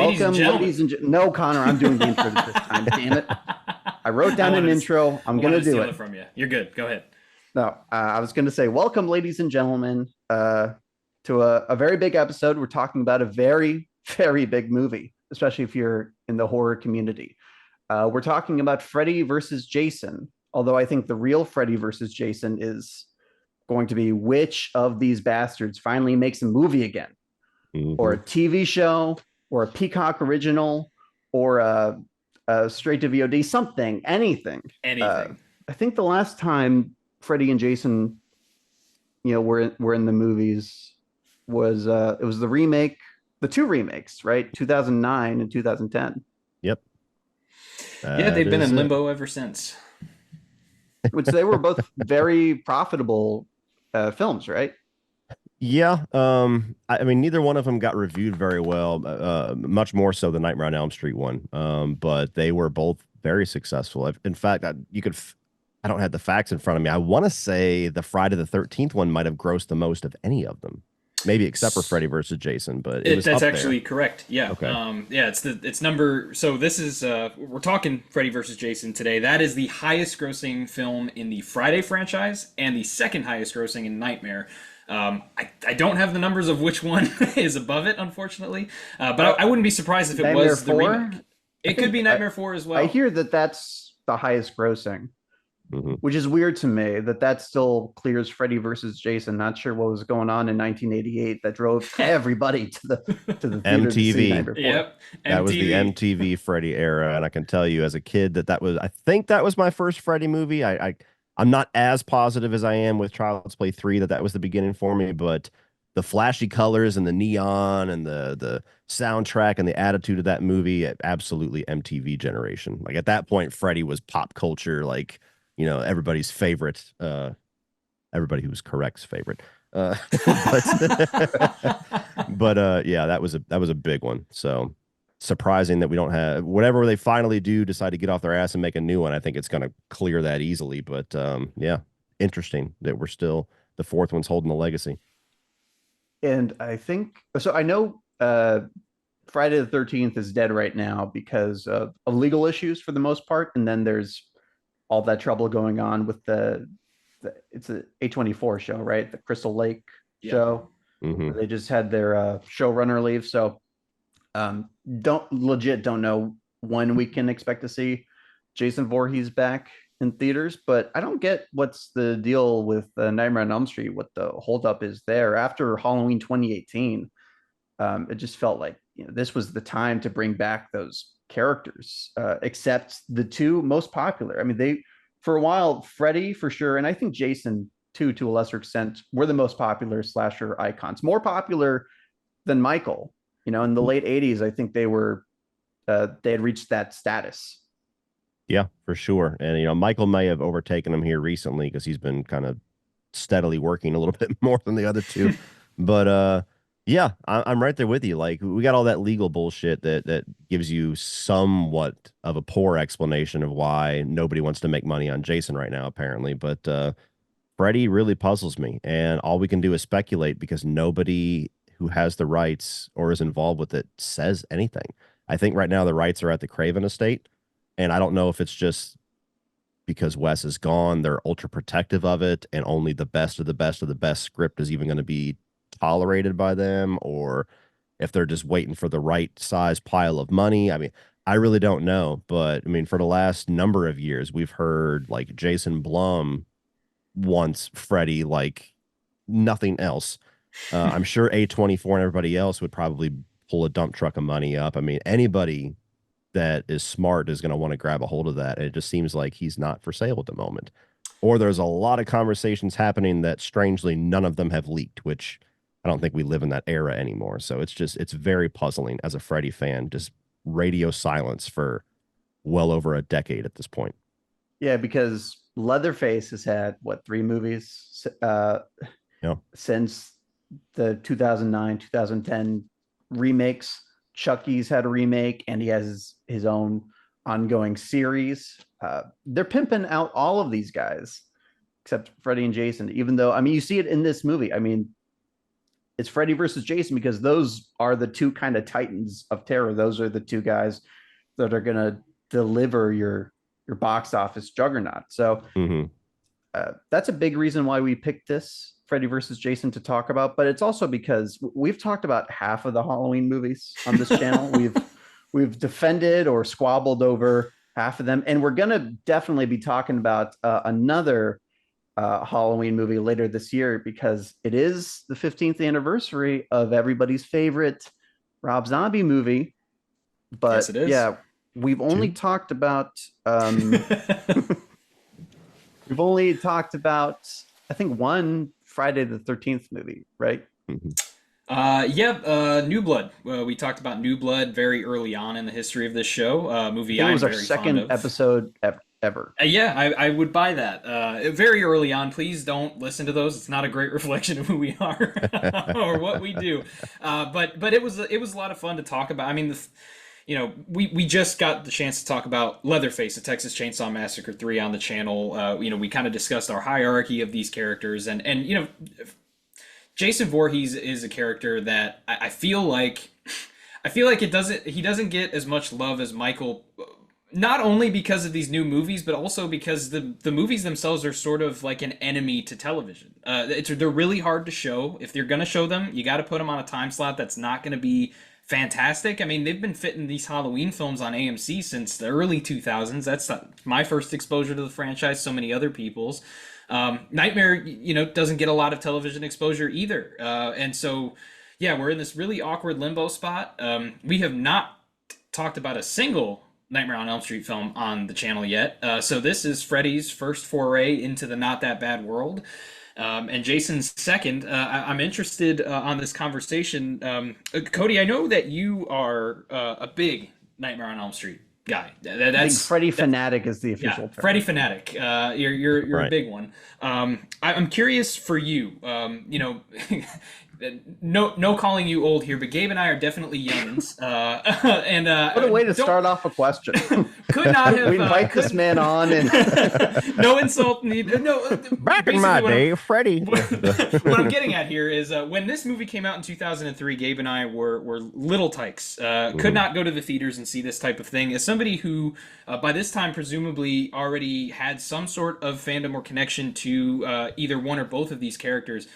Ladies and Welcome, gentlemen. ladies and no, Connor, I'm doing the intro this time. Damn it! I wrote I down an wanted intro. I I'm wanted gonna to do steal it. it from you. You're good. Go ahead. No, I was gonna say, welcome, ladies and gentlemen, to a very big episode. We're talking about a very, very big movie, especially if you're in the horror community. We're talking about Freddy versus Jason. Although I think the real Freddy versus Jason is going to be which of these bastards finally makes a movie again, or Hmm. a TV show, or a Peacock original, or a straight to VOD, something, anything. Uh, Anything. I think the last time Freddy and Jason, were in the movies was it was the remake, the two remakes, right? 2009 and 2010, Yep. Yeah, That they've been is in it. limbo ever since. which they were both very profitable films, right? Yeah. I mean, neither one of them got reviewed very well, much more so the Nightmare on Elm Street one. But they were both very successful. In fact, I don't have the facts in front of me. I want to say the Friday the 13th one might have grossed the most of any of them, maybe except for S- Freddy versus Jason, but it was that's up there. actually correct. Yeah. Okay. Yeah, it's number so this is we're talking Freddy versus Jason today. That is the highest grossing film in the Friday franchise and the second highest grossing in Nightmare. I don't have the numbers of which one is above it, unfortunately. But I wouldn't be surprised if it Nightmare was the 4. remake. I It could think be Nightmare 4 as I well. hear that that's the highest grossing, Hmm. which is weird to me that still clears Freddy versus Jason. Not sure what was going on in 1988 that drove everybody to the theater to see MTV. Nightmare 4. Yep, That was the MTV. MTV Freddy era, and I can tell you, as a kid, that was. I think that was my first Freddy movie. I'm not as positive as I am with Child's Play 3 that was the beginning for me, but the flashy colors and the neon and the soundtrack and the attitude of that movie, absolutely MTV generation. Like at that point, Freddy was pop culture, like everybody's favorite, everybody who was correct's favorite. But yeah, that was a big one. So surprising that we don't have whatever they finally do decide to get off their ass and make a new one. I think it's going to clear that easily. But yeah, interesting that we're still the fourth one's holding the legacy. And I think so. I know Friday the 13th is dead right now because of legal issues for the most part, and then there's all that trouble going on with the it's a A24 show, right? The Crystal Lake Yeah. show. Hmm. They just had their showrunner leave, so don't know when we can expect to see Jason Voorhees back in theaters, but I don't get what's the deal with Nightmare on Elm Street, what the holdup is there after Halloween 2018. It just felt like this was the time to bring back those characters, except the two most popular. I mean, they for a while, Freddy for sure, and I think Jason too, to a lesser extent, were the most popular slasher icons, more popular than Michael. In the late '80s, I think they had reached that status. Yeah, for sure. And Michael may have overtaken him here recently because he's been kind of steadily working a little bit more than the other two. But yeah, I'm right there with you. Like we got all that legal bullshit that gives you somewhat of a poor explanation of why nobody wants to make money on Jason right now, apparently. But Freddy really puzzles me, and all we can do is speculate because nobody who has the rights or is involved with it says anything. I think right now the rights are at the Craven estate, and I don't know if it's just because Wes is gone, they're ultra protective of it, and only the best of the best of the best script is even going to be tolerated by them, or if they're just waiting for the right size pile of money. I mean, I really don't know, but I mean, for the last number of years, we've heard like Jason Blum wants Freddy like nothing else. I'm sure A24 and everybody else would probably pull a dump truck of money up. I mean, anybody that is smart is going to want to grab a hold of that. And it just seems like he's not for sale at the moment. Or there's a lot of conversations happening that strangely none of them have leaked, which I don't think we live in that era anymore. So it's very puzzling as a Freddy fan, just radio silence for well over a decade at this point. Yeah, because Leatherface has had what, three movies Yeah. since the 2009 2010 remakes. Chucky's had a remake, and he has his own ongoing series. They're pimping out all of these guys except Freddy and Jason. Even though, I mean, you see it in this movie. I mean, it's Freddy versus Jason because those are the two kind of titans of terror. Those are the two guys that are going to deliver your box office juggernaut. So Hmm. that's a big reason why we picked this Freddy versus Jason to talk about. But it's also because we've talked about half of the Halloween movies on this channel. We've defended or squabbled over half of them, and we're gonna definitely be talking about another Halloween movie later this year because it is the 15th anniversary of everybody's favorite Rob Zombie movie. Yes, But it is. yeah, we've only Two. talked about we've only talked about I think one Friday the 13th movie, right? Hmm. New Blood. We talked about New Blood very early on in the history of this show. I Movie think it I'm was our very fond second of. episode ever. Yeah, I would buy that. Very early on, please don't listen to those. It's not a great reflection of who we are or what we do. But it was a lot of fun to talk about. I mean, we just got the chance to talk about Leatherface, the Texas Chainsaw Massacre 3 on the channel. We kind of discussed our hierarchy of these characters, and Jason Voorhees is a character that I feel like he doesn't get as much love as Michael, not only because of these new movies, but also because the movies themselves are sort of like an enemy to television. They're really hard to show. If you're gonna show them, you got to put them on a time slot that's not gonna be fantastic. I mean, they've been fitting these Halloween films on AMC since the early 2000s. That's not my first exposure to the franchise. So many other people's. Nightmare, doesn't get a lot of television exposure either, and so yeah, we're in this really awkward limbo spot. We have not talked about a single Nightmare on Elm Street film on the channel yet. So this is Freddy's first foray into the not that bad world. And Jason's second. I'm interested on this conversation. Cody, I know that you are a big Nightmare on Elm Street guy. I think Freddy Fanatic is the Yeah, official term. Freddy Fanatic. You're a Right. big one. I'm curious for you. No calling you old here, but Gabe and I are definitely youngins. And What a way to don't- start off a question. Could not have. We invite this man on, and No insult needed. No. Back in my day, Freddy. What I'm getting at here is when this movie came out in 2003, Gabe and I were little tykes. Could not go to the theaters and see this type of thing. As somebody who, by this time, presumably already had some sort of fandom or connection to either one or both of these characters,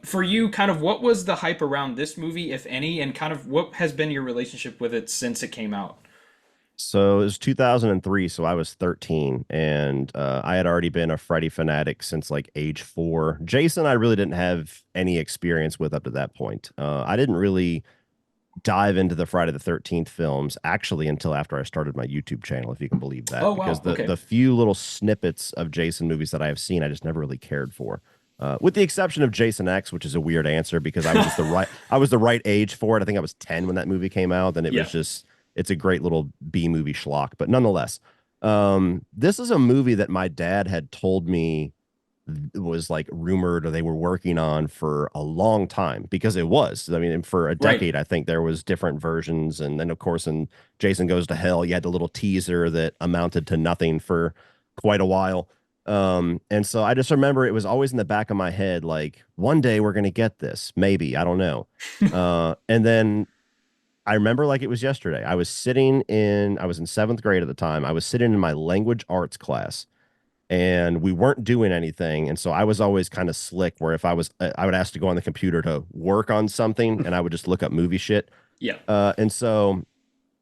for you, kind of what was the hype around this movie, if any, and kind of what has been your relationship with it since it came out? So it was 2003, so I was 13, and I had already been a Freddy fanatic since like age 4. Jason, I really didn't have any experience with up to that point. I didn't really dive into the Friday the 13th films actually until after I started my YouTube channel, if you can believe that. Oh, wow. Because Okay. the few little snippets of Jason movies that I have seen, I just never really cared for. With the exception of Jason X, which is a weird answer because I was just I was the right age for it. I think I was 10 when that movie came out, and it Yeah. was just it's a great little B movie schlock. But nonetheless, this is a movie that my dad had told me was like rumored or they were working on for a long time, because it was. I mean, for a decade, I think there was different versions. And then, of course, in Jason Goes to Hell, you had the little teaser that amounted to nothing for quite a while. And so I just remember it was always in the back of my head, like, one day we're going to get this, maybe, I don't know. And then I remember like it was yesterday. I was in 7th grade at the time. I was sitting in my language arts class, and we weren't doing anything. And so I was always kind of slick where if I would ask to go on the computer to work on something, and I would just look up movie shit. Yeah. And so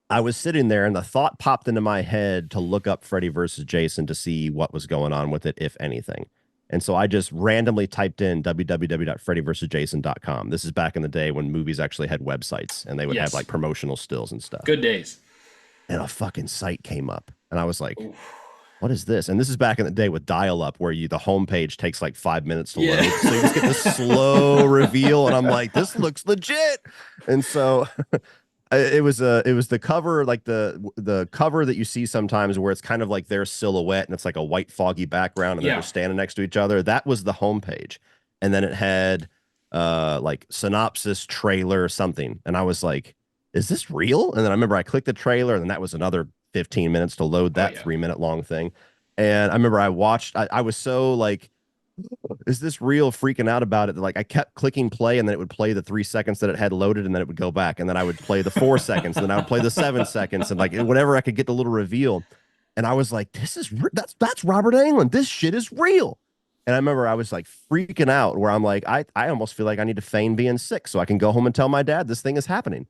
I was sitting there, and the thought popped into my head to look up Freddy versus Jason to see what was going on with it, if anything. And so I just randomly typed in www.freddyversusjason.com. This is back in the day when movies actually had websites, and they would have Yes. like promotional stills and stuff. Good days. And a fucking site came up, and I was like, what is this? And this is back in the day with dial-up, where the homepage takes like 5 minutes to Yeah. load. So you just get this slow reveal, and I'm like, this looks legit. And so it was the cover, like the cover that you see sometimes where it's kind of like their silhouette and it's like a white foggy background and Yeah. they're just standing next to each other. That was the homepage. And then it had like synopsis, trailer, something. And I was like, is this real? And then I remember I clicked the trailer, and then that was another 15 minutes to load that 3-minute long thing. And I remember I was so like is this real? Freaking out about it. Like I kept clicking play, and then it would play the 3 seconds that it had loaded, and then it would go back, and then I would play the 4 seconds, and then I would play the 7 seconds, and like whatever I could get the little reveal. And I was like, this is that's Robert Englund. This shit is real. And I remember I was like freaking out where I'm like, I almost feel like I need to feign being sick so I can go home and tell my dad this thing is happening.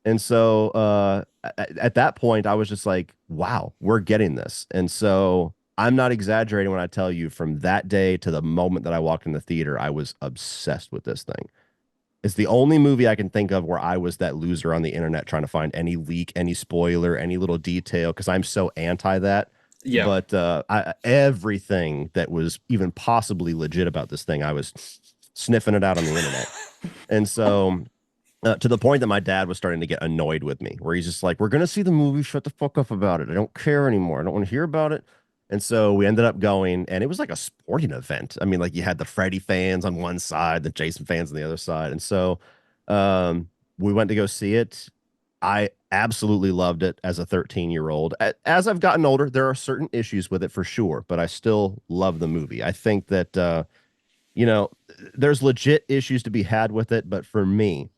And so at that point, I was just like, wow, we're getting this. And so I'm not exaggerating when I tell you from that day to the moment that I walked in the theater, I was obsessed with this thing. It's the only movie I can think of where I was that loser on the internet trying to find any leak, any spoiler, any little detail, because I'm so anti that. Yeah. But everything that was even possibly legit about this thing, I was sniffing it out on the internet. And so to the point that my dad was starting to get annoyed with me, where he's just like, we're going to see the movie. Shut the fuck up about it. I don't care anymore. I don't want to hear about it. And so we ended up going, and it was like a sporting event. I mean, like you had the Freddy fans on one side, the Jason fans on the other side. And so we went to go see it. I absolutely loved it as a 13-year-old. As I've gotten older, there are certain issues with it for sure, but I still love the movie. I think that, you know, there's legit issues to be had with it, but for me,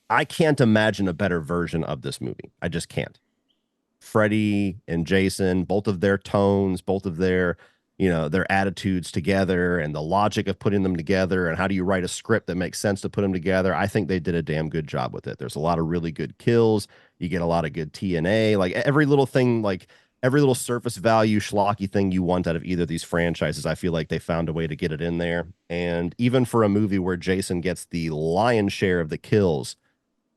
I can't imagine a better version of this movie. I just can't. Freddy and Jason, both of their tones, both of their, you know, their attitudes together and the logic of putting them together and how do you write a script that makes sense to put them together. I think they did a damn good job with it. There's a lot of really good kills. You get a lot of good TNA, like every little thing, like every little surface value schlocky thing you want out of either of these franchises. I feel like they found a way to get it in there. And even for a movie where Jason gets the lion's share of the kills,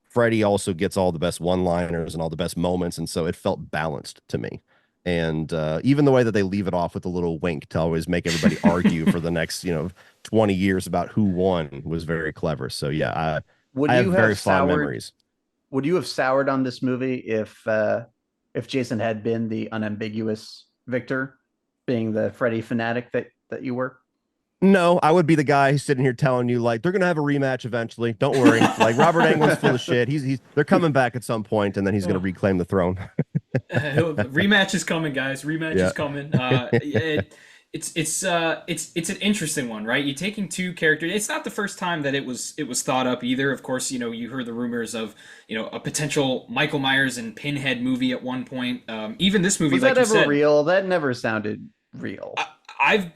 Freddy also gets all the best one-liners and all the best moments, and so it felt balanced to me. And even the way that they leave it off with a little wink to always make everybody argue for the next, 20 years about who won was very clever. So yeah, Would I have you very have fond soured? memories. Would you have soured on this movie if Jason had been the unambiguous victor, being the Freddy fanatic that you were? No, I would be the guy who's sitting here telling you like they're gonna have a rematch eventually. Don't worry. Like Robert Englund's full of shit. They're coming back at some point, and then he's gonna reclaim the throne. Rematch is coming, guys. Rematch Yeah. is coming. It's an interesting one, right? You're taking two characters. It's not the first time that it was thought up either. Of course, you heard the rumors of a potential Michael Myers and Pinhead movie at one point. Even this movie, Was like that you ever said, real? That never sounded real. I've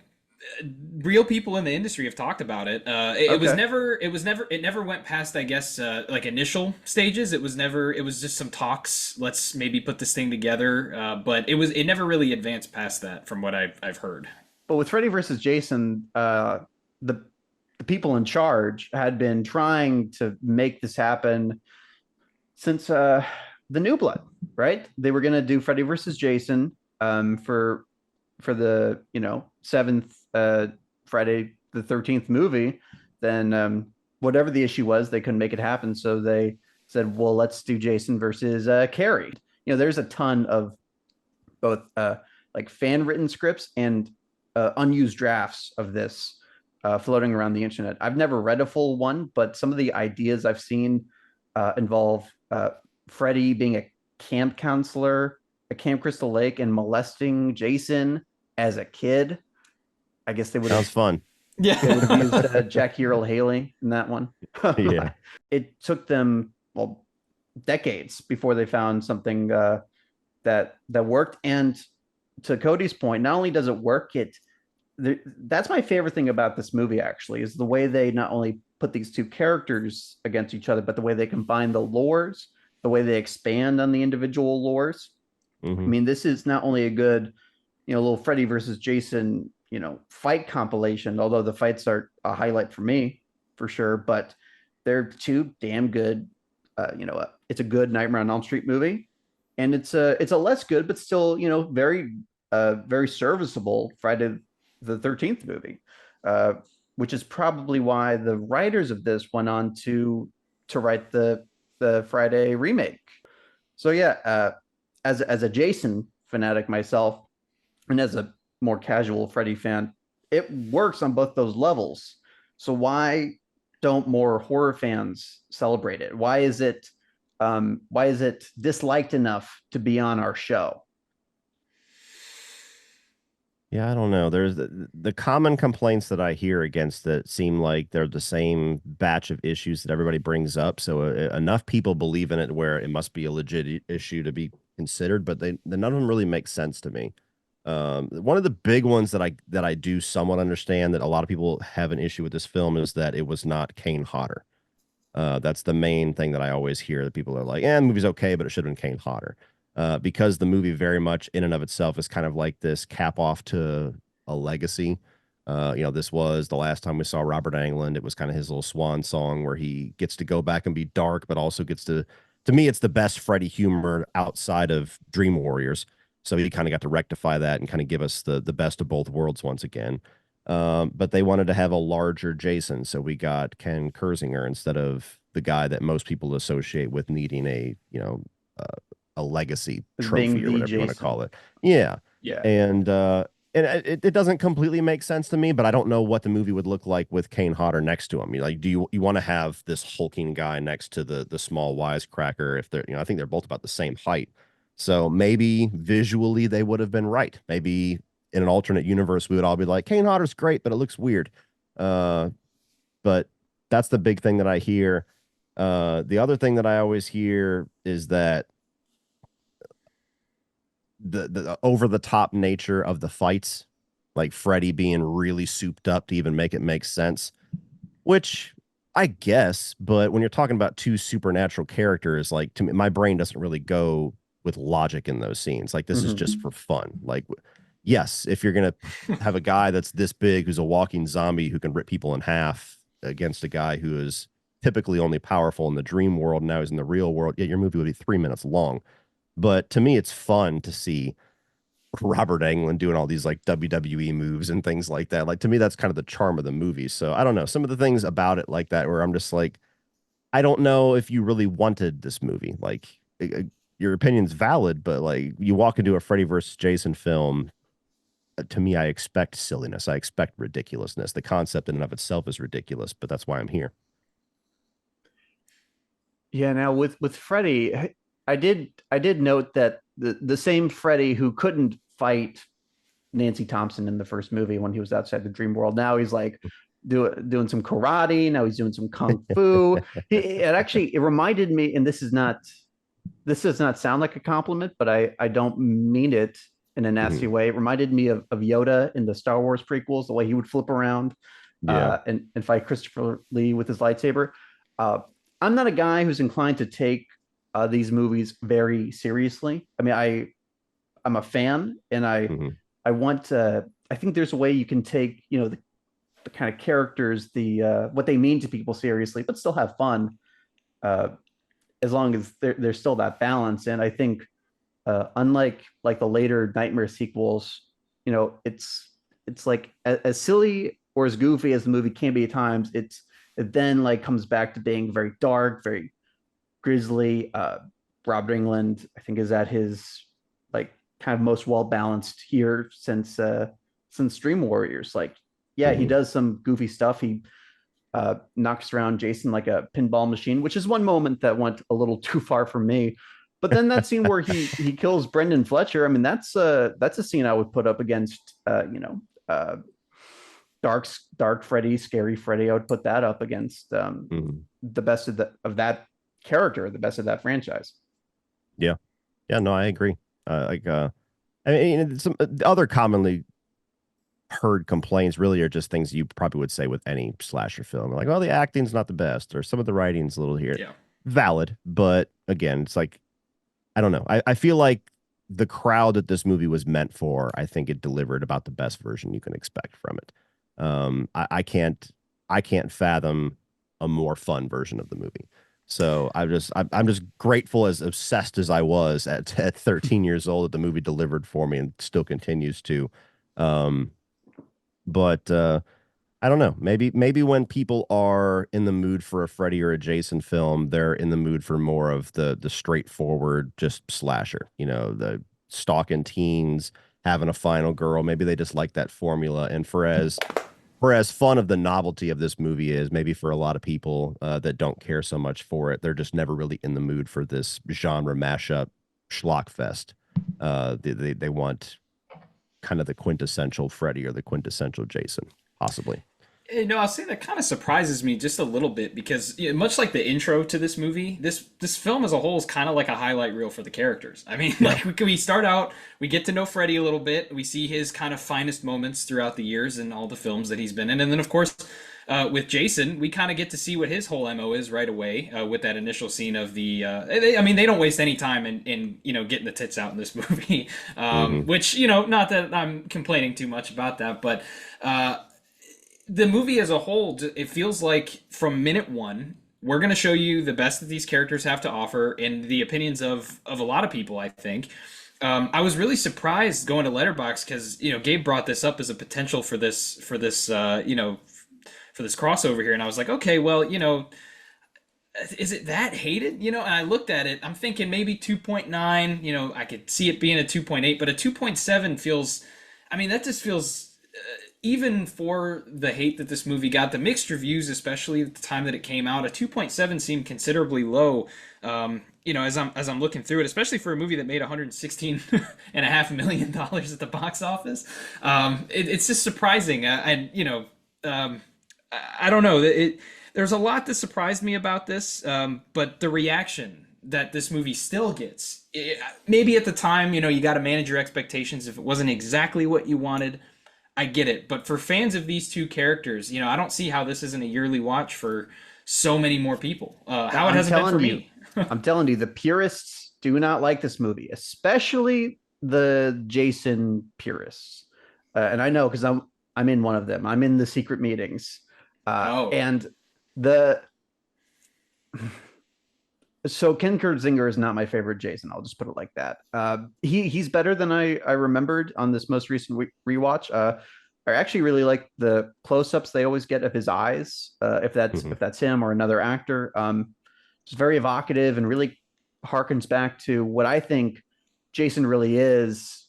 real people in the industry have talked about it. It was Okay. it never went past, I guess, like initial stages. It was just some talks. Let's maybe put this thing together. But it never really advanced past that from what I've heard. But with Freddy versus Jason, the the people in charge had been trying to make this happen since the New Blood, right? They were gonna do Freddy versus Jason for the seventh Friday the 13th movie. Then whatever the issue was, they couldn't make it happen, so they said, "Well, let's do Jason versus Carrie." There's a ton of both like fan written scripts and unused drafts of this floating around the internet. I've never read a full one, but some of the ideas I've seen involve Freddy being a camp counselor at Camp Crystal Lake and molesting Jason as a kid. I guess they would Sounds have fun. they would have used Yeah. Jackie Earl Haley in that one. Yeah. It took them decades before they found something that worked. And to Cody's point, not only does it work, that's my favorite thing about this movie actually is the way they not only put these two characters against each other, but the way they combine the lores, the way they expand on the individual lores. I Hmm. mean, this is not only a good, little Freddy versus Jason, fight compilation, although the fights are a highlight for me for sure, but they're two damn good, it's a good Nightmare on Elm Street movie. And it's a less good, but still, very, very serviceable Friday the 13th movie, uh, which is probably why the writers of this went on to write the Friday remake. So yeah, as a Jason fanatic myself, and as a more casual Freddy fan, it works on both those levels. So why don't more horror fans celebrate it? Why is it disliked enough to be on our show? Yeah, I don't know. There's the common complaints that I hear against it seem like they're the same batch of issues that everybody brings up. So enough people believe in it where it must be a legit issue to be considered, but none of them really make sense to me. One of the big ones that I do somewhat understand that a lot of people have an issue with this film is that it was not Kane Hodder. That's the main thing that I always hear that people are like, the movie's okay, but it should have been Kane Hodder. Because the movie very much in and of itself is kind of like this cap off to a legacy. This was the last time we saw Robert Englund. It was kind of his little swan song where he gets to go back and be dark, but also gets to me, it's the best Freddy humor outside of Dream Warriors. So he kind of got to rectify that and kind of give us the best of both worlds once again. But they wanted to have a larger Jason, so we got Ken Kersinger instead of the guy that most people associate with needing uh, a legacy As being trophy or the whatever you want to Jason. call it. Yeah, Yeah. and it doesn't completely make sense to me, but I don't know what the movie would look like with Kane Hodder next to him. Like, do you want to have this hulking guy next to the small wisecracker? If they're, I think they're both about the same height. So maybe visually they would have been right. Maybe in an alternate universe we would all be like, Kane Hodder's great, but it looks weird. Uh, but that's the big thing that I hear. The other thing that I always hear is that the over the top nature of the fights, like Freddy being really souped up to even make it make sense, which I guess, but when you're talking about two supernatural characters, like to me, my brain doesn't really go with logic in those scenes. Like this is Mhm. just for fun. Like, yes, if you're gonna have a guy that's this big who's a walking zombie who can rip people in half against a guy who is typically only powerful in the dream world, now he's in the real world, yeah, your movie would be 3 minutes long. But to me, it's fun to see Robert Englund doing all these like WWE moves and things like that. Like to me, that's kind of the charm of the movie. So I don't know some of the things about it like that where I'm just like, I don't know if you really wanted this movie. Like your opinion's valid, but like you walk into a Freddy versus Jason film, to me, I expect silliness. I expect ridiculousness. The concept in and of itself is ridiculous, but that's why I'm here. Yeah, now with Freddy, I did note that the same Freddy who couldn't fight Nancy Thompson in the first movie when he was outside the dream world, now he's like doing some karate, now he's doing some kung fu. It reminded me, and this does not sound like a compliment, but I don't mean it in a nasty Mhm. way. It reminded me of Yoda in the Star Wars prequels, the way he would flip around Yeah. and fight Christopher Lee with his lightsaber. Uh, I'm not a guy who's inclined to take these movies very seriously. I mean, I'm a fan, and Hmm. I want to. I think there's a way you can take the kind of characters, the what they mean to people seriously, but still have fun. Uh, as long as there's still that balance. And I think unlike like the later Nightmare sequels, it's like as silly or as goofy as the movie can be at times. It then like comes back to being very dark, very grisly. Robert England, I think, is at his like kind of most well balanced here since Dream Warriors. Like, yeah, he Hmm. does some goofy stuff. He knocks around Jason like a pinball machine, which is one moment that went a little too far for me. But then that scene where he kills Brendan Fletcher, I mean, that's a scene I would put up against dark Freddy, scary Freddy. I would put that up against Hmm. the best of that character, the best of that franchise. Yeah. Yeah. No, I agree. I mean, some other commonly heard complaints really are just things you probably would say with any slasher film. Like, well, the acting's not the best, or some of the writing's a little here. Yeah. Valid, but again, it's like I don't know. I feel like the crowd that this movie was meant for, I think it delivered about the best version you can expect from it. I can't fathom a more fun version of the movie. So I'm just grateful, as obsessed as I was at 13 years old, that the movie delivered for me and still continues to. Um, but I don't know. Maybe when people are in the mood for a Freddy or a Jason film, they're in the mood for more of the straightforward just slasher. The stalking teens, having a final girl. Maybe they just like that formula. And for as fun of the novelty of this movie is, maybe for a lot of people that don't care so much for it, they're just never really in the mood for this genre mashup schlock fest. They want kind of the quintessential Freddy or the quintessential Jason, possibly. No, I'll say that kind of surprises me just a little bit because much like the intro to this movie, this film as a whole is kind of like a highlight reel for the characters. I mean, like we start out, we get to know Freddy a little bit, we see his kind of finest moments throughout the years in all the films that he's been in, and then of course, with Jason, we kind of get to see what his whole MO is right away with that initial scene of the. I mean, they don't waste any time in getting the tits out in this movie, which not that I'm complaining too much about that, but. The movie as a whole, it feels like from minute one, we're going to show you the best that these characters have to offer in the opinions of a lot of people, I think. I was really surprised going to Letterboxd because, Gabe brought this up as a potential for this crossover here. And I was like, okay, well, is it that hated? And I looked at it, I'm thinking maybe 2.9, I could see it being a 2.8, but a 2.7 feels, I mean, that just feels even for the hate that this movie got, the mixed reviews, especially at the time that it came out, a 2.7 seemed considerably low. As I'm looking through it, especially for a movie that made $116.5 million at the box office, it's just surprising. I don't know. There's a lot that surprised me about this, but the reaction that this movie still gets, maybe at the time, you got to manage your expectations. If it wasn't exactly what you wanted, I get it, but for fans of these two characters, I don't see how this isn't a yearly watch for so many more people. How it hasn't been for me. I'm telling you, the purists do not like this movie, especially the Jason purists. And I know because I'm in one of them. I'm in the secret meetings, and the. So Ken Kurtzinger is not my favorite Jason. I'll just put it like that. He's better than I remembered on this most recent rewatch. I actually really like the close-ups they always get of his eyes, if that's him or another actor. It's very evocative and really harkens back to what I think Jason really is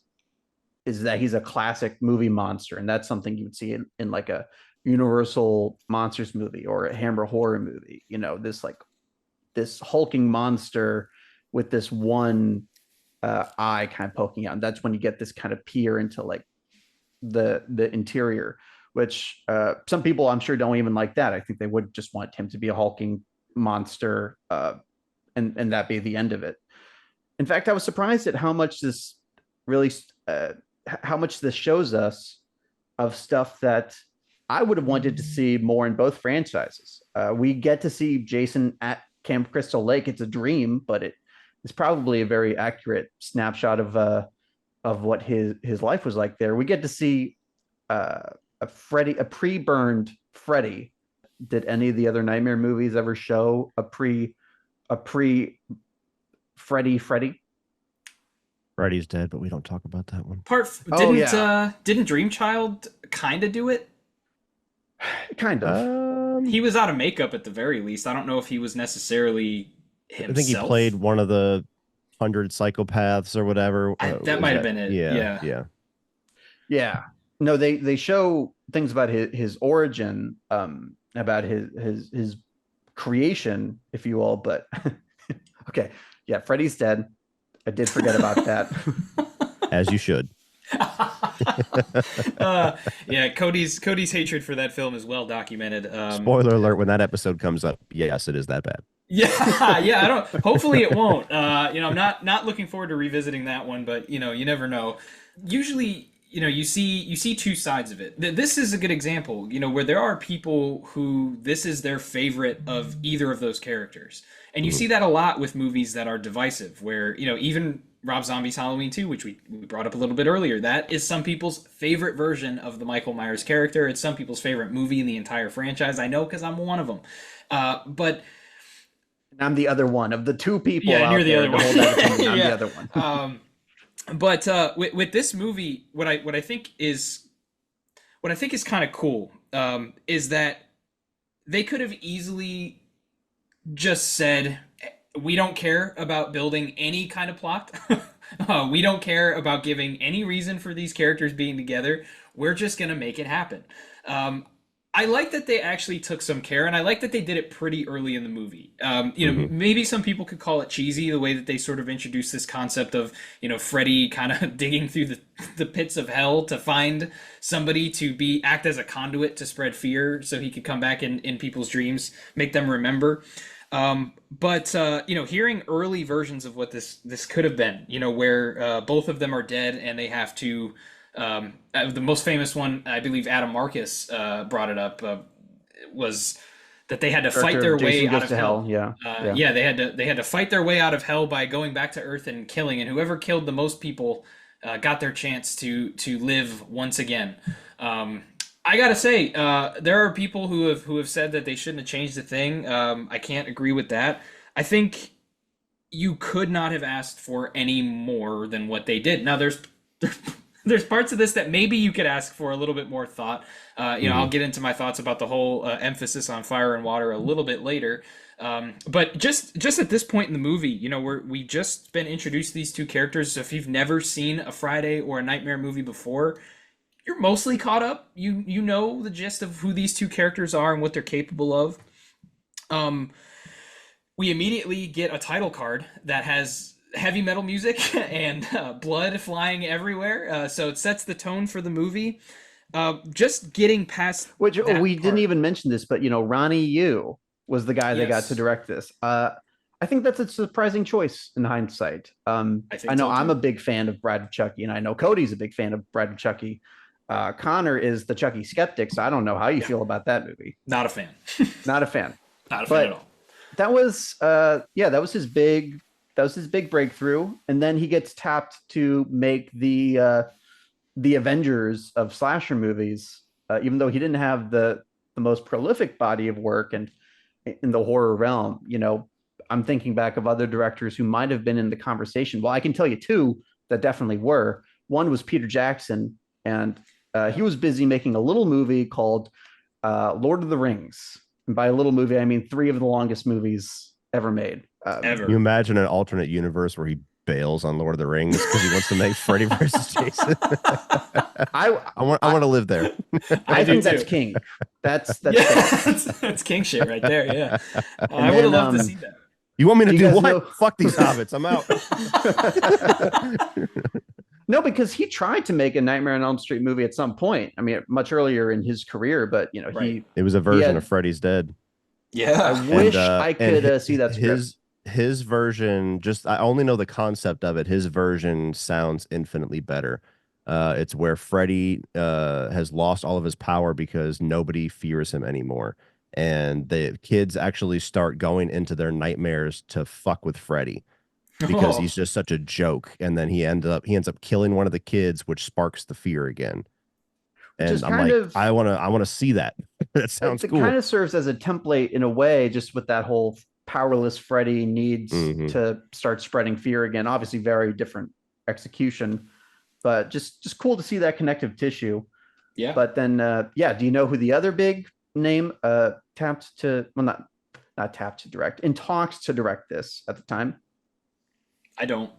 that he's a classic movie monster, and that's something you would see in like a Universal Monsters movie or a Hammer horror movie. This hulking monster with this one eye kind of poking out. And that's when you get this kind of peer into like the interior, which some people I'm sure don't even like that. I think they would just want him to be a hulking monster and that be the end of it. In fact, I was surprised at how much this really, how much this shows us of stuff that I would have wanted to see more in both franchises. We get to see Jason at Camp Crystal Lake. It's a dream, but it's probably a very accurate snapshot of what his life was like there. We get to see a pre-burned Freddy. Did any of the other Nightmare movies ever show a pre Freddy? Freddy's dead, but we don't talk about that one. Didn't Dreamchild kind of do it? Kind of. He was out of makeup at the very least. I don't know if he was necessarily himself. I think he played one of the 100 psychopaths or whatever. That might have been it. Yeah. No, they show things about his origin, about his creation, if you will. But okay, yeah, Freddy's dead. I did forget about that. As you should. Yeah, Cody's hatred for that film is well documented. Spoiler alert: when that episode comes up, yes, it is that bad. Yeah. I don't. Hopefully, it won't. I'm not looking forward to revisiting that one, but you never know. Usually, you see two sides of it. This is a good example. Where there are people who this is their favorite of either of those characters, and you see that a lot with movies that are divisive. Where even Rob Zombie's Halloween 2, which we brought up a little bit earlier, that is some people's favorite version of the Michael Myers character. It's some people's favorite movie in the entire franchise. I know because I'm one of them. But I'm the other one of the two people. Yeah, you're the other one. I'm the other one. But with this movie, what I think is kind of cool is that they could have easily just said, we don't care about building any kind of plot. We don't care about giving any reason for these characters being together. We're just going to make it happen. I like that they actually took some care, and I like that they did it pretty early in the movie. Hmm. Maybe some people could call it cheesy, the way that they sort of introduced this concept of, Freddy kind of digging through the pits of hell to find somebody to act as a conduit to spread fear, so he could come back in people's dreams, make them remember. But hearing early versions of what this could have been, where both of them are dead and they have to. The most famous one, I believe, Adam Marcus brought it up, was that they had to fight Director their of way Jason out Goes of to hell. Hell. Yeah. Yeah. Yeah, they had to fight their way out of hell by going back to Earth and killing, and whoever killed the most people got their chance to live once again. I gotta say, there are people who have said that they shouldn't have changed the thing. I can't agree with that. I think you could not have asked for any more than what they did. Now, there's parts of this that maybe you could ask for a little bit more thought. I'll Hmm. get into my thoughts about the whole emphasis on fire and water a little bit later. But just at this point in the movie, we just been introduced to these two characters. So if you've never seen a Friday or a Nightmare movie before, you're mostly caught up. You know the gist of who these two characters are and what they're capable of. Um, we immediately get a title card that has heavy metal music and blood flying everywhere. So it sets the tone for the movie. Just getting past Which we that didn't part. even mention this, but Ronnie Yu was the guy that got to Yes, direct this. I think that's a surprising choice in hindsight. I I think know so I'm a too. big fan of Brad Chucky, and I know Cody's a big fan of Brad Chucky. Connor is the Chucky skeptic, so I don't know how you Yeah, feel about that movie. not a fan. Not a fan, Not a fan at but all. that was that was his big breakthrough, and then he gets tapped to make the Avengers of slasher movies, even though he didn't have the most prolific body of work and in the horror realm. I'm thinking back of other directors who might have been in the conversation. Well, I can tell you two that definitely were. One was Peter Jackson, and he Yeah, was busy making a little movie called Lord of the Rings. And by a little movie, I mean three of the longest movies ever made. You ever. imagine an alternate universe where he bails on Lord of the Rings because he wants to make Freddy versus Jason. I, I I want to live there. I I do think that's too. king. That's Yeah, king. that's king shit right there. Yeah, And I would have then loved to see that. You want me to do you do guys what? know? Fuck these hobbits. I'm out. No, because he tried to make a Nightmare on Elm Street movie at some point. I mean, much earlier in his career, but Right. It was a he version of had. Freddy's Dead. I Yeah. and wish I and could see that script. his version, just I only know the concept of it. His version sounds infinitely better. It's where Freddy has lost all of his power because nobody fears him anymore, and the kids actually start going into their nightmares to fuck with Freddy because Oh, he's just such a joke, and then he ends up killing one of the kids, which sparks the fear again. Which is And I'm kind like, of I want to see that. That sounds it kind cool. of serves as a template in a way, just with that whole powerless Freddy needs Hmm. to start spreading fear again. Obviously, very different execution, but just cool to see that connective tissue. yeah. But then, yeah, do you know who the other big name tapped to? Well, not tapped to direct, in talks to direct this at the time. I don't.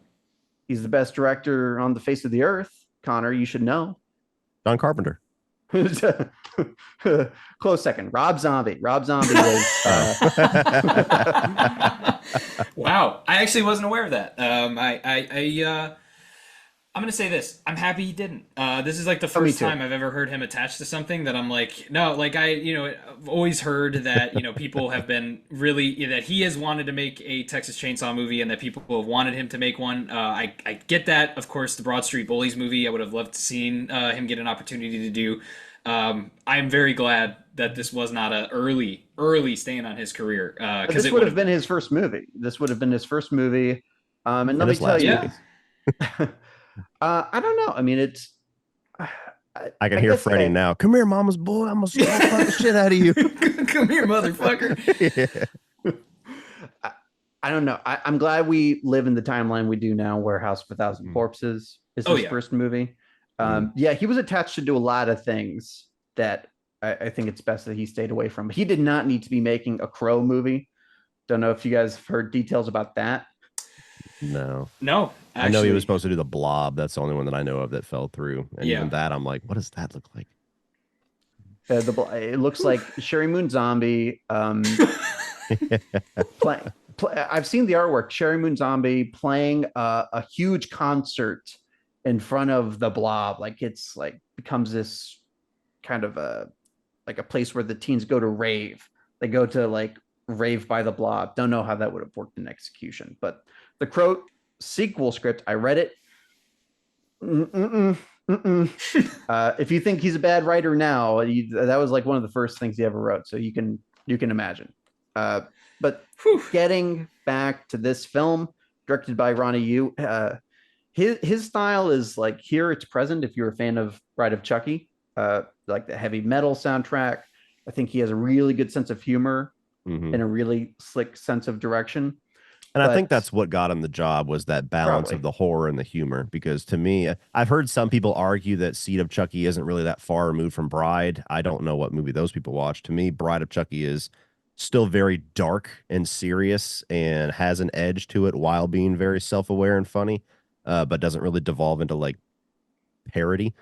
He's the best director on the face of the earth. Connor, you should know. John Carpenter. Close second. Rob Zombie. Rob Zombie was. Oh. Wow, I actually wasn't aware of that. I'm gonna say this. I'm happy he didn't. This is like the Oh, me first too. time I've ever heard him attached to something that I'm like, no, like I've always heard that people have been really that he has wanted to make a Texas Chainsaw movie and that people have wanted him to make one. I get that. Of course, the Broad Street Bullies movie, I would have loved to seen him get an opportunity to do. I'm very glad that this was not a early stain on his career because This it would would have have been been. his first movie. This would have been his first movie. And let And me his tell last you, Yeah. movie. I don't know. I mean, it's. I, I can I hear guess Freddy I, now. Come here, mama's boy. I'm gonna fuck the shit out of you. Come here, motherfucker. Yeah. I, I don't know. I'm glad we live in the timeline we do now, where House of a Thousand Mhm. Corpses is Oh his yeah. first movie. Mhm. Yeah, he was attached to do a lot of things that I think it's best that he stayed away from. He did not need to be making a Crow movie. Don't know if you guys have heard details about that. No. No, I know he was actually, supposed to do the Blob. That's the only one that I know of that fell through. And even yeah. that, I'm like, what does that look like? It looks like Sherry Moon Zombie. I've seen the artwork. Sherry Moon Zombie playing a huge concert in front of the Blob. Like it's like becomes this kind of a place where the teens go to rave. They go to like rave by the Blob. Don't know how that would have worked in execution, but the Crow sequel script, I read it. Mm-mm, mm-mm. If you think he's a bad writer now, that was like one of the first things he ever wrote. So you can imagine. But Whew. getting back to this film, directed by Ronnie Yu, his style is like here it's present. If you're a fan of Bride of Chucky, like the heavy metal soundtrack, I think he has a really good sense of humor Hmm. and a really slick sense of direction. And I think But that's what got him the job was that balance of probably the horror and the humor. Because to me, I've heard some people argue that Seed of Chucky isn't really that far removed from Bride. I don't know what movie those people watch. To me, Bride of Chucky is still very dark and serious and has an edge to it while being very self-aware and funny, but doesn't really devolve into like parody.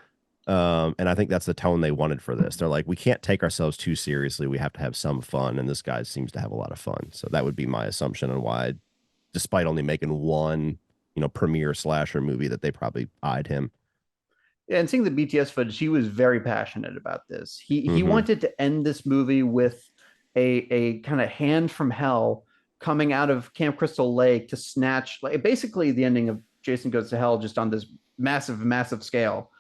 And I think that's the tone they wanted for this. They're like, we can't take ourselves too seriously. We have to have some fun, and this guy seems to have a lot of fun. So that would be my assumption on why, despite only making one, premiere slasher movie, that they probably eyed him. yeah, and seeing the BTS footage, he was very passionate about this. He Hmm. wanted to end this movie with a kind of hand from hell coming out of Camp Crystal Lake to snatch like basically the ending of Jason Goes to Hell just on this massive scale.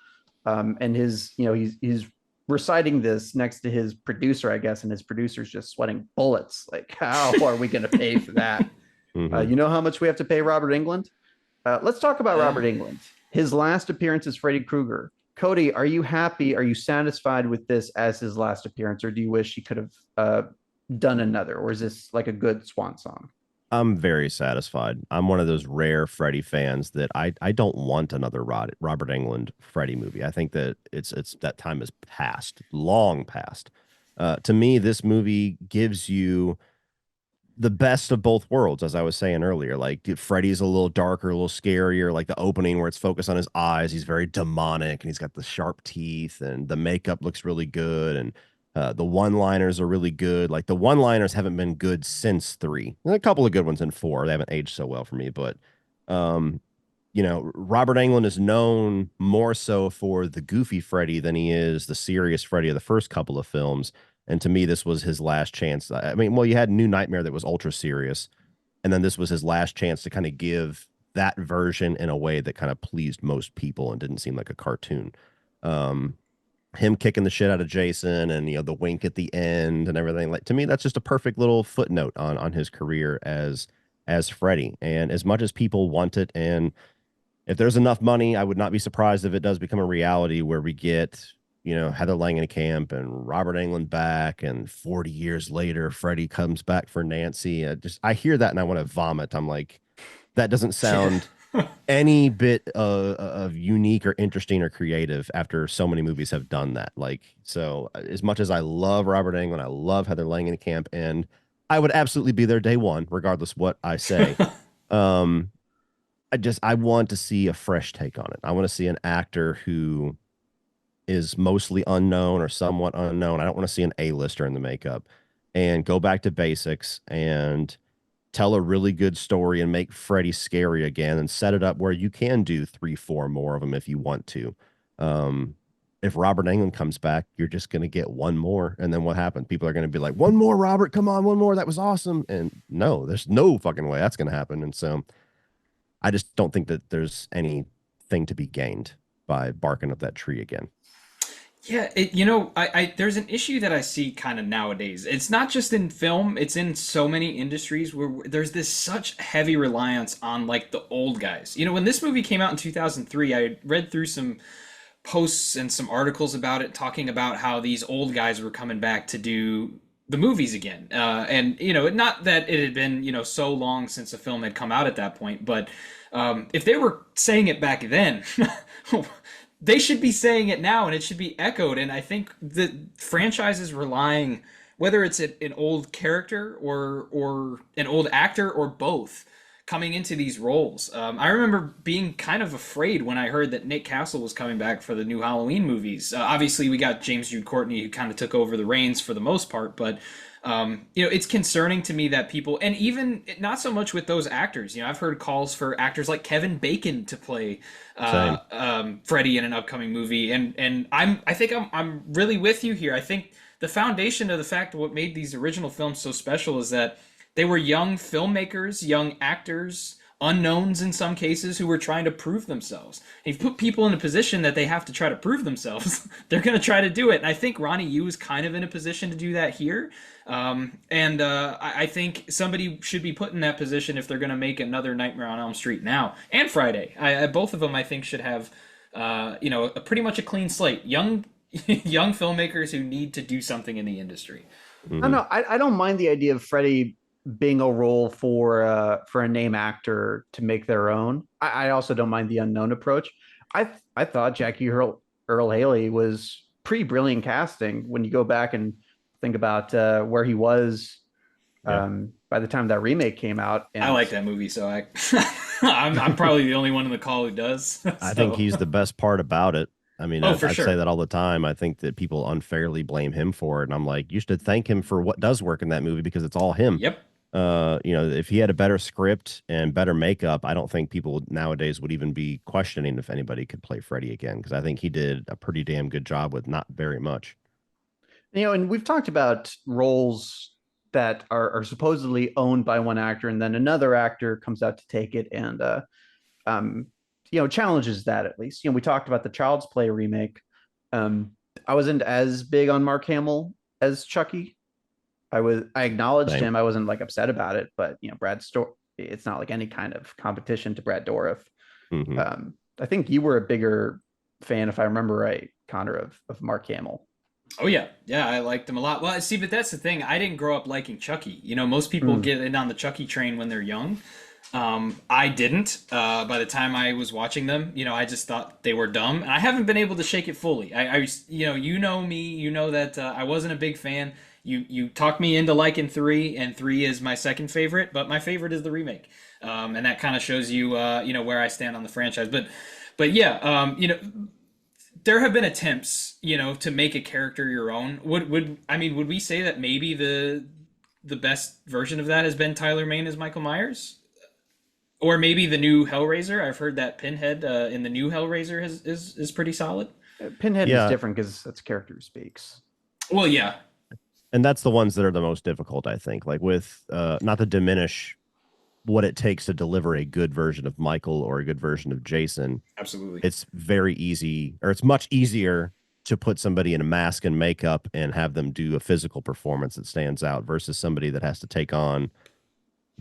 And his he's reciting this next to his producer, I guess, and his producer's just sweating bullets. Like, how are we going to pay for that? Hmm. You know how much we have to pay Robert Englund? Let's talk about Yeah. Robert Englund. His last appearance is Freddy Krueger. Cody, are you happy? Are you satisfied with this as his last appearance, or do you wish he could have done another, or is this like a good swan song? I'm very satisfied. I'm one of those rare Freddy fans that I don't want another Robert Englund Freddy movie. I think that it's that time is past, long past. To me, this movie gives you the best of both worlds, as I was saying earlier. Like Freddy's a little darker, a little scarier. Like the opening where it's focused on his eyes, he's very demonic, and he's got the sharp teeth, and the makeup looks really good, and the one-liners are really good. Like the one-liners haven't been good since three. And a couple of good ones in four. They haven't aged so well for me, but um, Robert Englund is known more so for the goofy Freddy than he is the serious Freddy of the first couple of films. And to me, this was his last chance. I mean, well, you had New Nightmare that was ultra serious, and then this was his last chance to kind of give that version in a way that kind of pleased most people and didn't seem like a cartoon. Um, Him kicking the shit out of Jason and the wink at the end and everything. Like to me, that's just a perfect little footnote on his career as Freddy. And as much as people want it, and if there's enough money, I would not be surprised if it does become a reality where we get, Heather Langenkamp and Robert Englund back, and 40 years later, Freddie comes back for Nancy. I hear that and I want to vomit. I'm like, that doesn't sound any bit of unique or interesting or creative after so many movies have done that. Like, so as much as I love Robert Englund, I love Heather Langenkamp, and I would absolutely be there day one, regardless what I say. Um, I want to see a fresh take on it. I want to see an actor who is mostly unknown or somewhat unknown. I don't want to see an A-lister in the makeup, and go back to basics and tell a really good story and make Freddy scary again and set it up where you can do three, four more of them if you want to. Um, if Robert Englund comes back, you're just going to get one more. And then what happens? People are going to be like, one more, Robert, come on, one more. That was awesome. And no, there's no fucking way that's going to happen. And so I just don't think that there's anything to be gained by barking up that tree again. Yeah, there's an issue that I see kind of nowadays. It's not just in film, it's in so many industries where there's this such heavy reliance on like the old guys. When this movie came out in 2003, I read through some posts and some articles about it talking about how these old guys were coming back to do the movies again. And not that it had been, so long since the film had come out at that point, but if they were saying it back then, they should be saying it now, and it should be echoed. And I think the franchise is relying, whether it's an old character or an old actor or both, coming into these roles. I remember being kind of afraid when I heard that Nick Castle was coming back for the new Halloween movies. Obviously, we got James Jude Courtney, who kind of took over the reins for the most part, but it's concerning to me that people, and even not so much with those actors. I've heard calls for actors like Kevin Bacon to play Freddy in an upcoming movie, and I think I'm really with you here. I think the foundation of the fact of what made these original films so special is that they were young filmmakers, young actors, unknowns in some cases, who were trying to prove themselves. And if you put people in a position that they have to try to prove themselves, they're going to try to do it. And I think Ronnie Yu is kind of in a position to do that here. I think somebody should be put in that position if they're going to make another Nightmare on Elm Street now and Friday. Both of them, I think, should have, pretty much a clean slate. Young filmmakers who need to do something in the industry. I don't know. I don't mind the idea of Freddy being a role for a name actor to make their own. I also don't mind the unknown approach. I thought Jackie Earl Haley was pretty brilliant casting when you go back and think about where he was by the time that remake came out. And I like that movie, so I'm probably the only one in the call who does. So. I think he's the best part about it. I mean, I'd sure. say that all the time. I think that people unfairly blame him for it. And I'm like, you should thank him for what does work in that movie, because it's all him. Yep. If he had a better script and better makeup, I don't think people nowadays would even be questioning if anybody could play Freddy again, because I think he did a pretty damn good job with not very much. And we've talked about roles that are supposedly owned by one actor, and then another actor comes out to take it and challenges that, at least. We talked about the Child's Play remake. I wasn't as big on Mark Hamill as Chucky. I acknowledged him. I wasn't like upset about it, but it's not like any kind of competition to Brad Dourif. Mm-hmm. I think you were a bigger fan, if I remember right, Connor, of Mark Hamill. Oh yeah, I liked him a lot. Well, see, but that's the thing. I didn't grow up liking Chucky. Most people get in on the Chucky train when they're young. I didn't. By the time I was watching them, I just thought they were dumb, and I haven't been able to shake it fully. You know me. You know that I wasn't a big fan. You talked me into liking 3, and 3 is my second favorite, but my favorite is the remake, and that kind of shows you where I stand on the franchise. But yeah, there have been attempts, to make a character your own. Would we say that maybe the best version of that has been Tyler Mane as Michael Myers? Or maybe the new Hellraiser. I've heard that Pinhead in the new Hellraiser is pretty solid. Pinhead is different because that's a character who speaks. Well, yeah. And that's the ones that are the most difficult, I think. Like with, not to diminish what it takes to deliver a good version of Michael or a good version of Jason. Absolutely. It's very easy, or it's much easier to put somebody in a mask and makeup and have them do a physical performance that stands out versus somebody that has to take on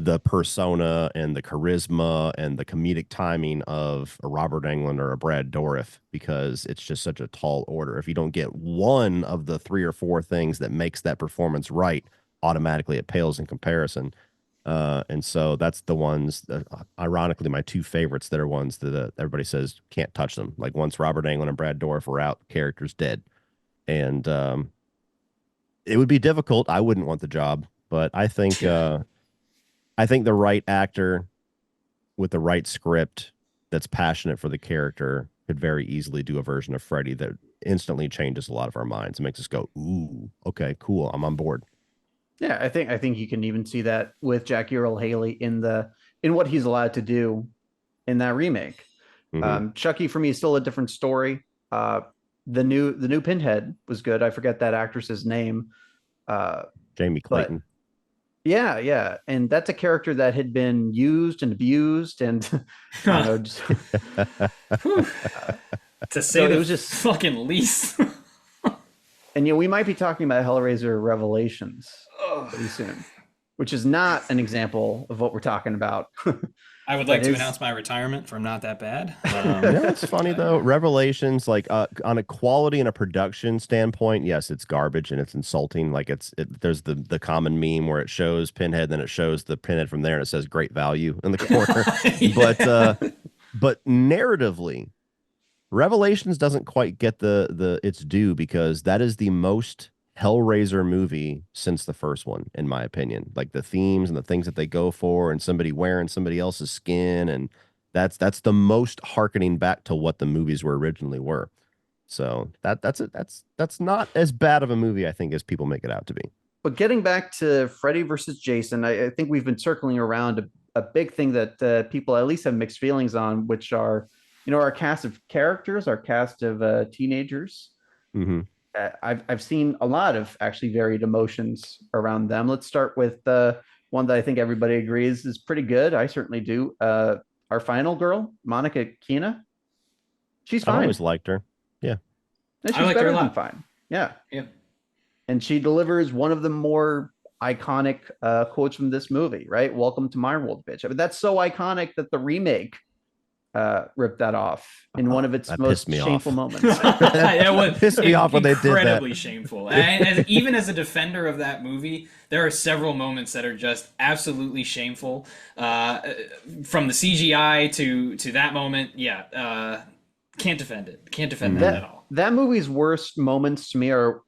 the persona and the charisma and the comedic timing of a Robert Englund or a Brad Dourif, because it's just such a tall order. If you don't get one of the 3 or 4 things that makes that performance right, automatically it pales in comparison. And so that's the ones that, ironically, my 2 favorites that are ones that everybody says can't touch them. Like once Robert Englund and Brad Dourif were out, the character's dead. And it would be difficult. I wouldn't want the job, but I think the right actor with the right script that's passionate for the character could very easily do a version of Freddy that instantly changes a lot of our minds and makes us go, ooh, okay, cool, I'm on board. Yeah, I think you can even see that with Jackie Earl Haley in what he's allowed to do in that remake. Mm-hmm. Chucky for me is still a different story. The new Pinhead was good. I forget that actress's name. Jamie Clayton. Yeah, and that's a character that had been used and abused, and just, to say it was just fucking least. And we might be talking about Hellraiser Revelations pretty soon, which is not an example of what we're talking about. I would like to announce my retirement from Not That Bad. It's funny though. Revelations, like on a quality and a production standpoint, yes, it's garbage and it's insulting. Like there's the common meme where it shows Pinhead, then it shows the Pinhead from there, and it says great value in the corner. Yeah. But narratively, Revelations doesn't quite get the its due, because that is the most Hellraiser movie since the first one, in my opinion. Like the themes and the things that they go for, and somebody wearing somebody else's skin, and that's the most harkening back to what the movies were originally were. So that's not as bad of a movie, I think, as people make it out to be. But getting back to Freddy versus Jason, I think we've been circling around a big thing that people at least have mixed feelings on, which are, our cast of characters, our cast of teenagers. Mm-hmm. I've seen a lot of actually varied emotions around them. Let's start with one that I think everybody agrees is pretty good. I certainly do. Our final girl, Monica Keena. She's I've fine. always liked her. Yeah. And I she's like her better a than lot. fine. Yeah. Yeah. And she delivers one of the more iconic quotes from this movie, right? Welcome to my world, bitch. I mean, that's so iconic that the remake ripped that off in one of its That most pissed me shameful off. moments. It was Pissed me off when they did that. incredibly shameful. And even as a defender of that movie, there are several moments that are just absolutely shameful. From the CGI to that moment, can't defend it. Can't defend that at all. That movie's worst moments to me are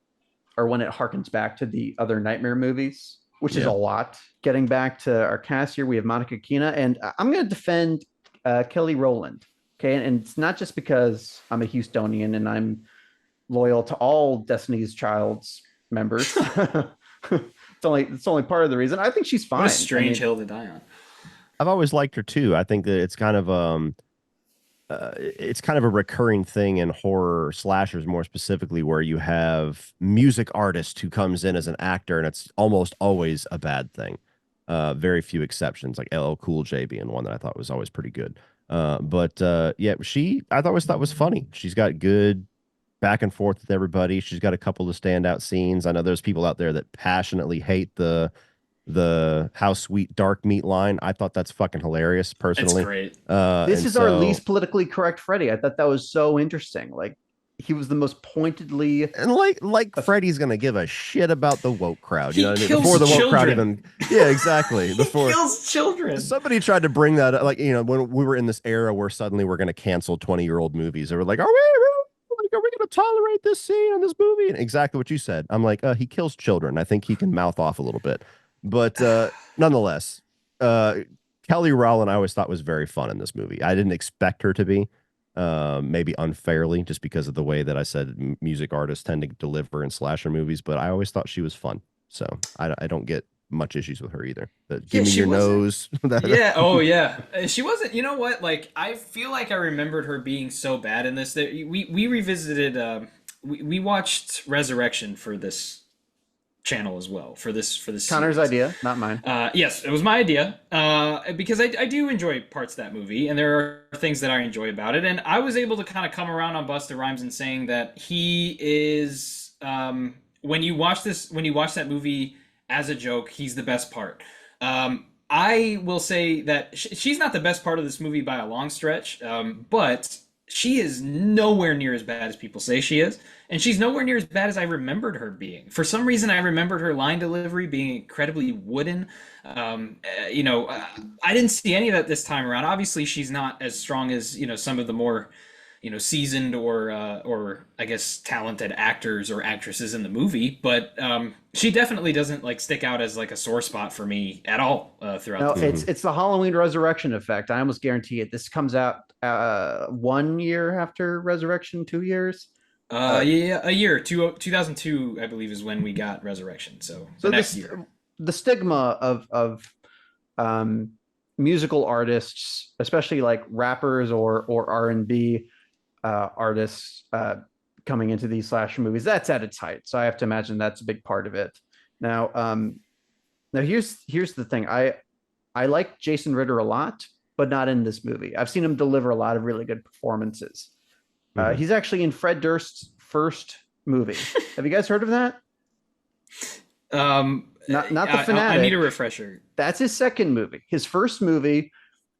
when it harkens back to the other Nightmare movies, which is a lot. Getting back to our cast here, we have Monica Keena, and I'm going to defend Kelly Rowland. Okay, and it's not just because I'm a Houstonian and I'm loyal to all Destiny's Child's members. it's only part of the reason. I think she's fine. What a strange hill to die on. I've always liked her too. I think that it's kind of a recurring thing in horror slashers, more specifically, where you have music artist who comes in as an actor, and it's almost always a bad thing. Very few exceptions, like LL Cool J being one that I thought was always pretty good. But I always thought was funny. She's got good back and forth with everybody. She's got a couple of standout scenes. I know there's people out there that passionately hate the how sweet dark meat line. I thought that's fucking hilarious personally. It's great. This is our least politically correct Freddy. I thought that was so interesting. Like, he was the most pointedly, and like Freddy's gonna give a shit about the woke crowd. You know what I mean? kills Before the woke crowd children. even, yeah, exactly. Before He kills children. somebody tried to bring that up, like, when we were in this era where suddenly we're gonna cancel 20-year-old movies. They were like, are we gonna tolerate this scene in this movie? And exactly what you said. I'm like, he kills children. I think he can mouth off a little bit. But nonetheless, Kelly Rowland I always thought was very fun in this movie. I didn't expect her to be, maybe unfairly, just because of the way that I said music artists tend to deliver in slasher movies. But I always thought she was fun, so I don't get much issues with her either. Give me your nose. Yeah. Oh yeah. She wasn't. You know what? Like, I feel like I remembered her being so bad in this that we revisited. We watched Resurrection for this channel as well for this Connor's series. idea, not mine. Yes, it was my idea, because I do enjoy parts of that movie, and there are things that I enjoy about it, and I was able to kind of come around on Busta Rhymes in saying that he is, when you watch that movie as a joke, he's the best part. I will say that she's not the best part of this movie by a long stretch, but she is nowhere near as bad as people say she is. And she's nowhere near as bad as I remembered her being. For some reason, I remembered her line delivery being incredibly wooden. I didn't see any of that this time around. Obviously, she's not as strong as, some of the more, seasoned or I guess talented actors or actresses in the movie. But she definitely doesn't stick out as a sore spot for me at all throughout. No, the movie. it's the Halloween Resurrection effect. I almost guarantee it. This comes out 1 year after Resurrection, 2 years. A year. 2002, I believe, is when we got Resurrection. So next year. The stigma of musical artists, especially like rappers or R&B artists coming into these slasher movies, that's at its height. So I have to imagine that's a big part of it. Now here's the thing. I like Jason Ritter a lot, but not in this movie. I've seen him deliver a lot of really good performances. He's actually in Fred Durst's first movie. Have you guys heard of that? Not the Fanatic. I need a refresher. That's his second movie. His first movie,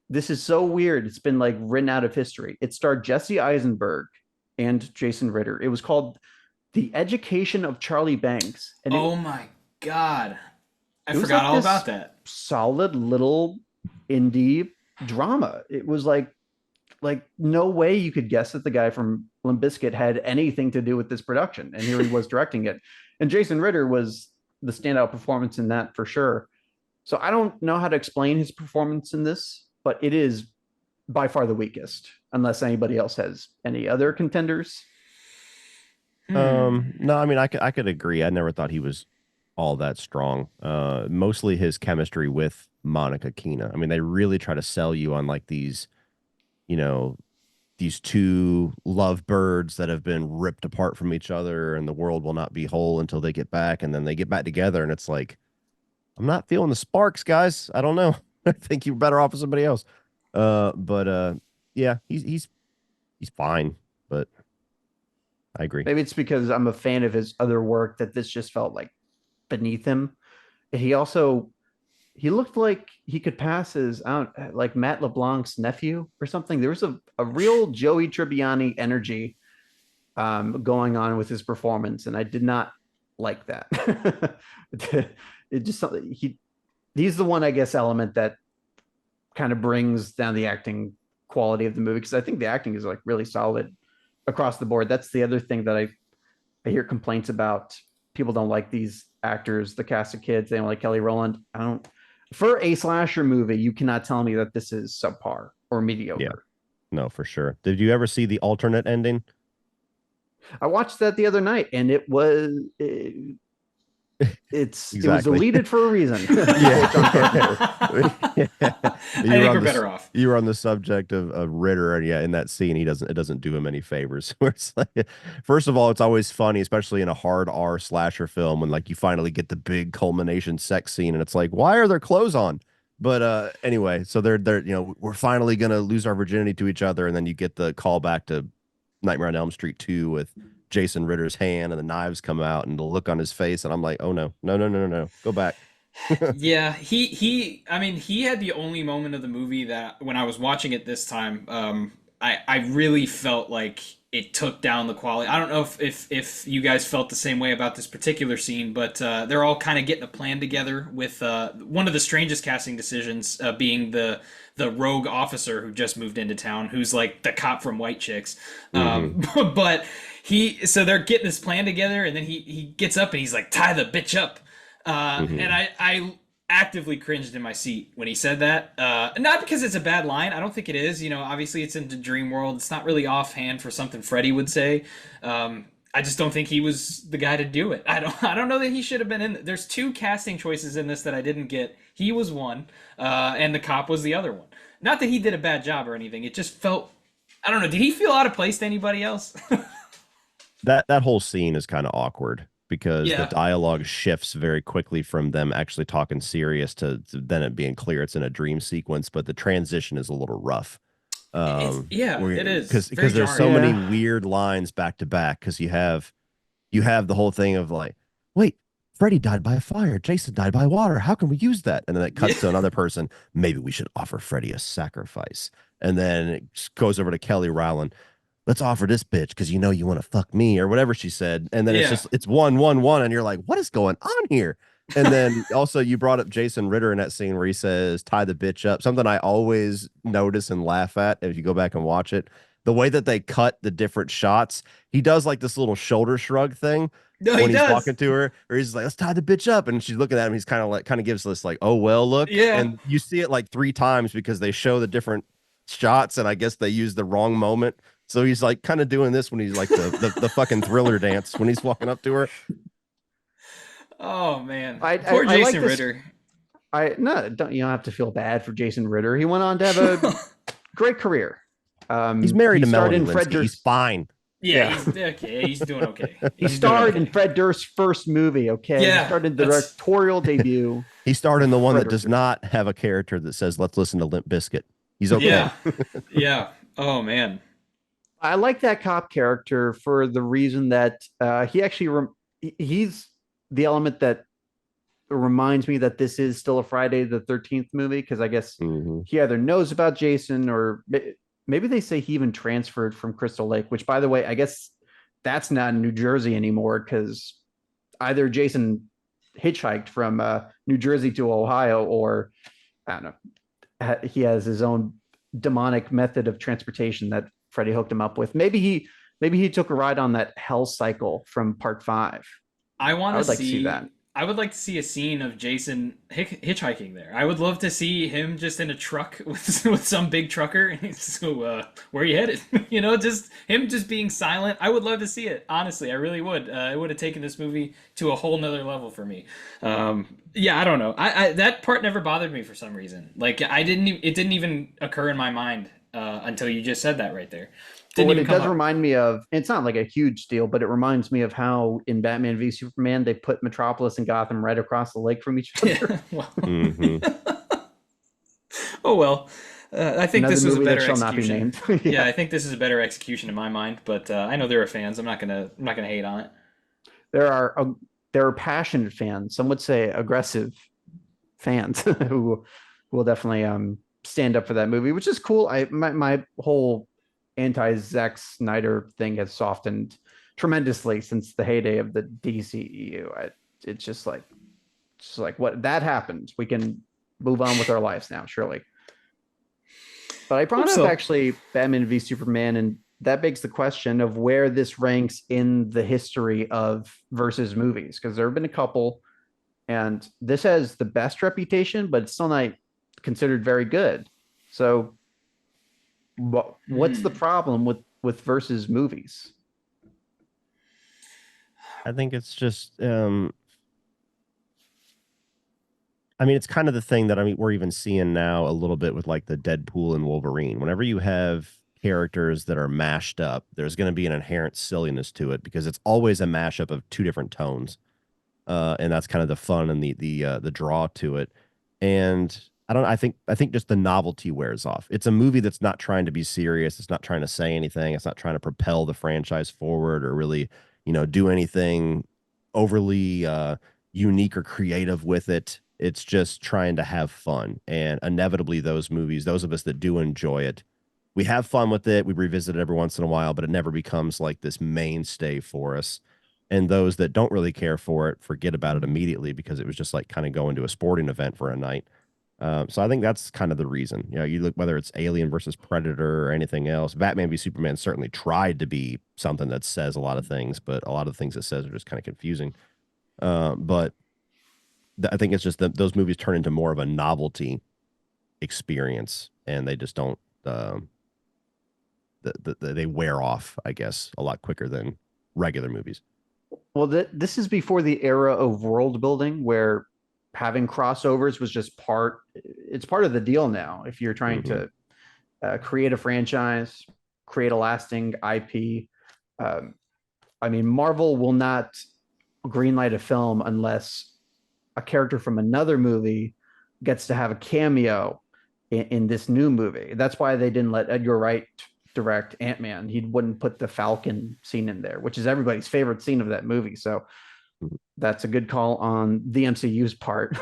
this is so weird. It's been written out of history. It starred Jesse Eisenberg and Jason Ritter. It was called The Education of Charlie Banks. And my God. I forgot all about that. Solid little indie drama. It was like no way you could guess that the guy from Limp Bizkit had anything to do with this production, and here he was directing it. And Jason Ritter was the standout performance in that for sure. So I don't know how to explain his performance in this, but it is by far the weakest, unless anybody else has any other contenders. No, I mean, I could agree. I never thought he was all that strong. Mostly his chemistry with Monica Keena. I mean, they really try to sell you on like these, you know, these two lovebirds that have been ripped apart from each other, and the world will not be whole until they get back, and then they get back together, and it's like, I'm not feeling the sparks, guys. I don't know. I think you're better off with somebody else. But yeah, he's fine, but I agree. Maybe it's because I'm a fan of his other work that this just felt like beneath him. He also he looked like he could pass as like Matt LeBlanc's nephew or something. There was a real Joey Tribbiani energy going on with his performance, and I did not like that. It just something he's the one, I guess, element that kind of brings down the acting quality of the movie, because I think the acting is like really solid across the board. That's the other thing that I hear complaints about. People don't like these actors, the cast of kids. They don't like Kelly Rowland. I don't. For a slasher movie, you cannot tell me that this is subpar or mediocre. Yeah. No, for sure. Did you ever see the alternate ending? I watched that the other night, and it was it was deleted for a reason. I think we're better off. You were on the subject of Ritter, and yeah, in that scene, it doesn't do him any favors. Where it's like, first of all, it's always funny, especially in a hard R slasher film, when like you finally get the big culmination sex scene, and it's like, why are their clothes on? But anyway, so they're we're finally gonna lose our virginity to each other, and then you get the call back to Nightmare on Elm Street 2 with Jason Ritter's hand and the knives come out and the look on his face, and I'm like, oh no, go back. Yeah, I mean, he had the only moment of the movie that when I was watching it this time, I really felt like it took down the quality. I don't know if you guys felt the same way about this particular scene, but they're all kind of getting a plan together with one of the strangest casting decisions being the rogue officer who just moved into town, who's like the cop from White Chicks. But so they're getting this plan together, and then he gets up and he's like, tie the bitch up. And I actively cringed in my seat when he said that. Not because it's a bad line. I don't think it is. Obviously it's into dream world. It's not really offhand for something Freddy would say. I just don't think he was the guy to do it. I don't know that he should have been in. There's two casting choices in this that I didn't get. He was one, and the cop was the other one. Not that he did a bad job or anything. It just felt, I don't know. Did he feel out of place to anybody else? That whole scene is kind of awkward because the dialogue shifts very quickly from them actually talking serious to then it being clear it's in a dream sequence, but the transition is a little rough. It is because there's so many weird lines back to back, because you have the whole thing of like, wait, Freddy died by a fire, Jason died by water, how can we use that? And then it cuts to another person, maybe we should offer Freddy a sacrifice. And then it goes over to Kelly Rowland, let's offer this bitch because you want to fuck me, or whatever she said. And then it's 1-1-1, and you're like, what is going on here? And then also you brought up Jason Ritter in that scene where he says, tie the bitch up. Something I always notice and laugh at if you go back and watch it, the way that they cut the different shots, he does like this little shoulder shrug thing when he's walking to her, or he's like, let's tie the bitch up. And she's looking at him. He's kind of gives this like, oh, well, look. Yeah. And you see it like 3 times because they show the different shots, and I guess they use the wrong moment. So he's like kind of doing this when he's like the fucking Thriller dance when he's walking up to her. Oh man, poor Jason Ritter. You don't have to feel bad for Jason Ritter. He went on to have a great career. He's married to Melanie Linsky. He's fine. Yeah, he's okay. He's doing okay. He starred in Fred Durst's first movie. Okay, yeah, he started the directorial debut. He starred in the one that does not have a character that says, "Let's listen to Limp Bizkit." He's okay. Yeah. Oh man. I like that cop character for the reason that he actually he's the element that reminds me that this is still a Friday the 13th movie, because I guess he either knows about Jason, or maybe they say he even transferred from Crystal Lake, which, by the way, I guess that's not in New Jersey anymore, because either Jason hitchhiked from New Jersey to Ohio, or I don't know, he has his own demonic method of transportation that Freddy hooked him up with. Maybe he took a ride on that hell cycle from part 5. I want I to would like to see that. see. I would like to see a scene of Jason hitchhiking there. I would love to see him just in a truck with some big trucker. So, where are you headed? Just him just being silent. I would love to see it. Honestly, I really would. It would have taken this movie to a whole nother level for me. Yeah, I don't know. I that part never bothered me for some reason. Like I didn't. It didn't even occur in my mind until you just said that right there. But Didn't what even it come does up. remind me of, it's not like a huge deal, but it reminds me of how in Batman v Superman they put Metropolis and Gotham right across the lake from each other. Yeah. Well. Hmm. Oh well. I think Another this was a movie that better shall not be execution. named. Yeah, Yeah, I think this is a better execution in my mind, but I know there are fans. I'm not gonna hate on it. there are there are passionate fans. Some would say aggressive fans who will definitely stand up for that movie, which is cool. My whole anti Zack Snyder thing has softened tremendously since the heyday of the DCEU. It's just like what that happened. We can move on with our lives now, surely. But I Hope brought up so. actually Batman v Superman, and that begs the question of where this ranks in the history of versus movies, because there have been a couple, and this has the best reputation, but it's still not considered very good. So, what's the Hmm. problem with versus movies? I think it's just I mean, it's kind of the thing that we're even seeing now a little bit with like the Deadpool and Wolverine. Whenever you have characters that are mashed up, there's going to be an inherent silliness to it because it's always a mashup of two different tones, and that's kind of the fun and the draw to it. And I don't. I think just the novelty wears off. It's a movie that's not trying to be serious. It's not trying to say anything. It's not trying to propel the franchise forward or really, do anything overly unique or creative with it. It's just trying to have fun. And inevitably, those movies, those of us that do enjoy it, we have fun with it. We revisit it every once in a while, but it never becomes like this mainstay for us. And those that don't really care for it forget about it immediately because it was just like kind of going to a sporting event for a night. So I think that's kind of the reason. You look whether it's Alien versus Predator or anything else. Batman v Superman certainly tried to be something that says a lot of things, but a lot of the things it says are just kind of confusing. But I think it's just that those movies turn into more of a novelty experience, and they just don't. They wear off, I guess, a lot quicker than regular movies. Well, this is before the era of world building where having crossovers was just it's part of the deal now. If you're trying Hmm. to create a franchise, create a lasting IP. Um, I mean, Marvel will not greenlight a film unless a character from another movie gets to have a cameo in this new movie. That's why they didn't let Edgar Wright direct Ant-Man. He wouldn't put the Falcon scene in there, which is everybody's favorite scene of that movie. So that's a good call on the MCU's part.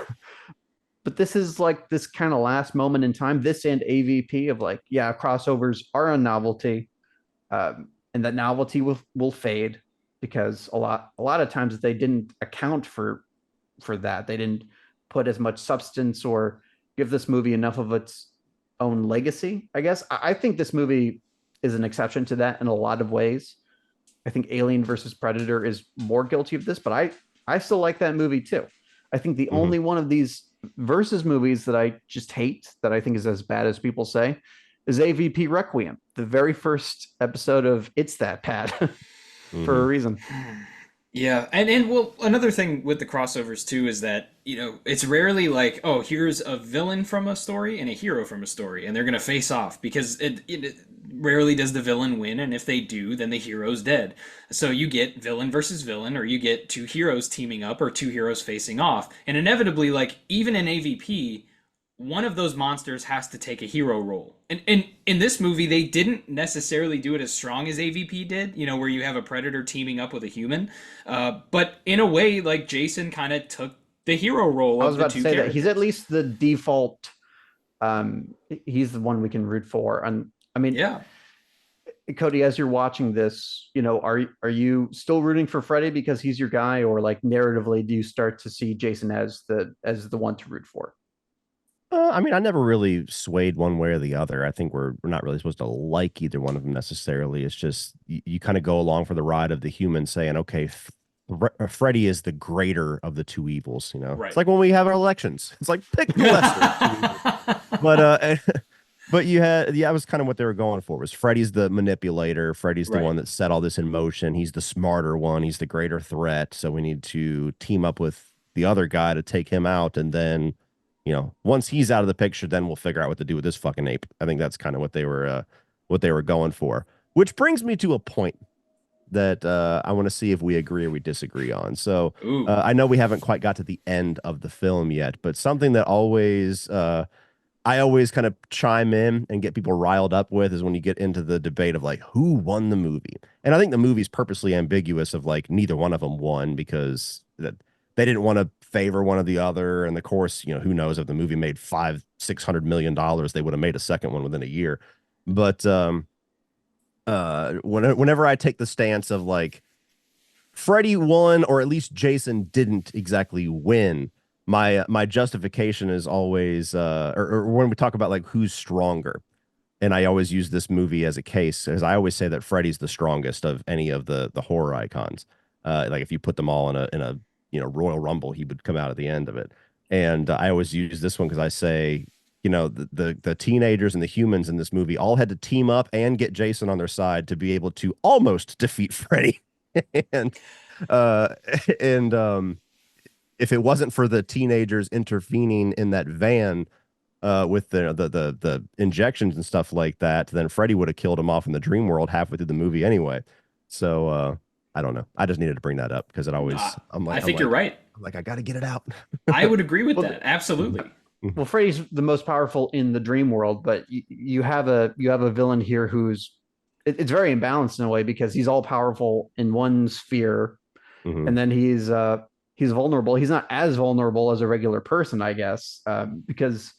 But this is like this kind of last moment in time. This and AVP of like, yeah, crossovers are a novelty, and that novelty will fade because a lot of times they didn't account for that. They didn't put as much substance or give this movie enough of its own legacy. I guess I think this movie is an exception to that in a lot of ways. I think Alien versus Predator is more guilty of this, but I still like that movie too. I think the Hmm. only one of these versus movies that I just hate, that I think is as bad as people say, is AVP Requiem, the very first episode of It's That Bad, for a Hmm. reason. Yeah, and well, another thing with the crossovers too is that it's rarely like, oh, here's a villain from a story and a hero from a story, and they're gonna face off because it rarely does the villain win, and if they do, then the hero's dead. So you get villain versus villain, or you get two heroes teaming up, or two heroes facing off, and inevitably, like even in AVP, one of those monsters has to take a hero role. And in this movie, they didn't necessarily do it as strong as AVP did, where you have a predator teaming up with a human. But in a way, like Jason kind of took the hero role I was of the about to two say that he's at characters. least the default. He's the one we can root for. And I mean, Yeah. Cody, as you're watching this, are you still rooting for Freddy because he's your guy, or like narratively, do you start to see Jason as the one to root for? I mean, I never really swayed one way or the other. I think we're not really supposed to like either one of them necessarily. It's just you kind of go along for the ride of the human saying, okay, Freddy is the greater of the two evils. You know, it's Right. like when we have our elections. It's like pick the lesser of two evils. But but you had yeah, that was kind of what they were going for. Was Freddy's the manipulator? Freddy's the Right. one that set all this in motion. He's the smarter one. He's the greater threat. So we need to team up with the other guy to take him out, and then once he's out of the picture, then we'll figure out what to do with this fucking ape. I think that's kind of what they were going for. Which brings me to a point that I want to see if we agree or we disagree on. So Ooh. I know we haven't quite got to the end of the film yet, but something that I always kind of chime in and get people riled up with is when you get into the debate of like who won the movie. And I think the movie's purposely ambiguous of like neither one of them won because they didn't want to favor one or the other. And of course, who knows if the movie made $500-600 million, they would have made a second one within a year. But whenever I take the stance of like Freddy won or at least Jason didn't exactly win, my justification is always or when we talk about like who's stronger, and I always use this movie as a case, as I always say that Freddy's the strongest of any of the horror icons. Like if you put them all in a Royal Rumble, he would come out at the end of it. And I always use this one because I say, the teenagers and the humans in this movie all had to team up and get Jason on their side to be able to almost defeat Freddy. and uh and if it wasn't for the teenagers intervening in that van with the injections and stuff like that, then Freddy would have killed him off in the dream world halfway through the movie anyway. So I don't know. I just needed to bring that up because it always I think you're right. I'm like, I got to get it out. I would agree with that. Absolutely. Well, Freddy's the most powerful in the dream world, but you have a villain here who's it's very imbalanced in a way because he's all powerful in one sphere, and then he's vulnerable. He's not as vulnerable as a regular person, I guess, because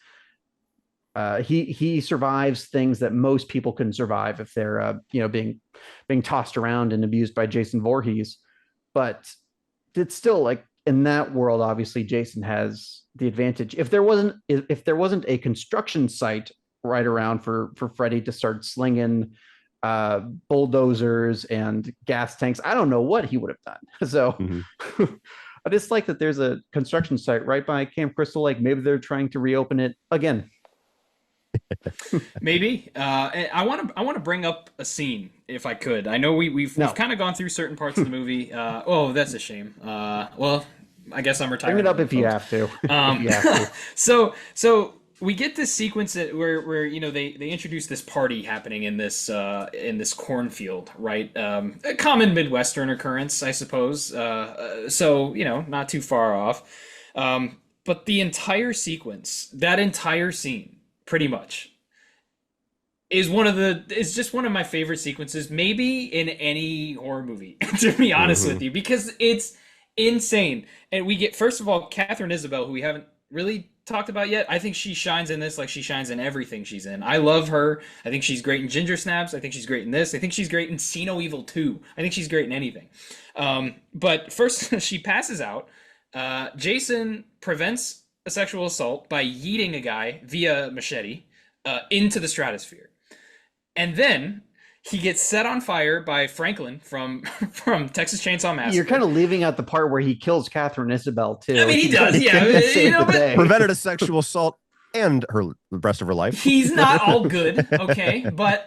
he survives things that most people couldn't survive if they're being tossed around and abused by Jason Voorhees. But it's still like in that world, obviously Jason has the advantage. If there wasn't a construction site right around for Freddy to start slinging bulldozers and gas tanks, I don't know what he would have done. So I just like that there's a construction site right by Camp Crystal Lake. Maybe they're trying to reopen it again. Maybe. I want to bring up a scene if I could. I know we've kind of gone through certain parts of the movie. Oh, that's a shame. Well, I guess I'm retiring. Bring it up if you have to. If you have to. So we get this sequence where they introduce this party happening in this cornfield, right? A common Midwestern occurrence, I suppose. So not too far off. But the entire sequence, that entire scene, pretty much, is just one of my favorite sequences, maybe in any horror movie, to be honest with you, because it's insane. And we get, first of all, Catherine Isabel, who we haven't really talked about yet. I think she shines in this like she shines in everything she's in. I love her. I think she's great in Ginger Snaps. I think she's great in this. I think she's great in See No Evil 2. I think she's great in anything. But first, she passes out. Jason prevents a sexual assault by yeeting a guy via machete into the stratosphere. And then he gets set on fire by Franklin from Texas Chainsaw Massacre. You're kind of leaving out the part where he kills Catherine Isabel too. I mean, he does, yeah. Prevented a sexual assault and the rest of her life. He's not all good, okay, but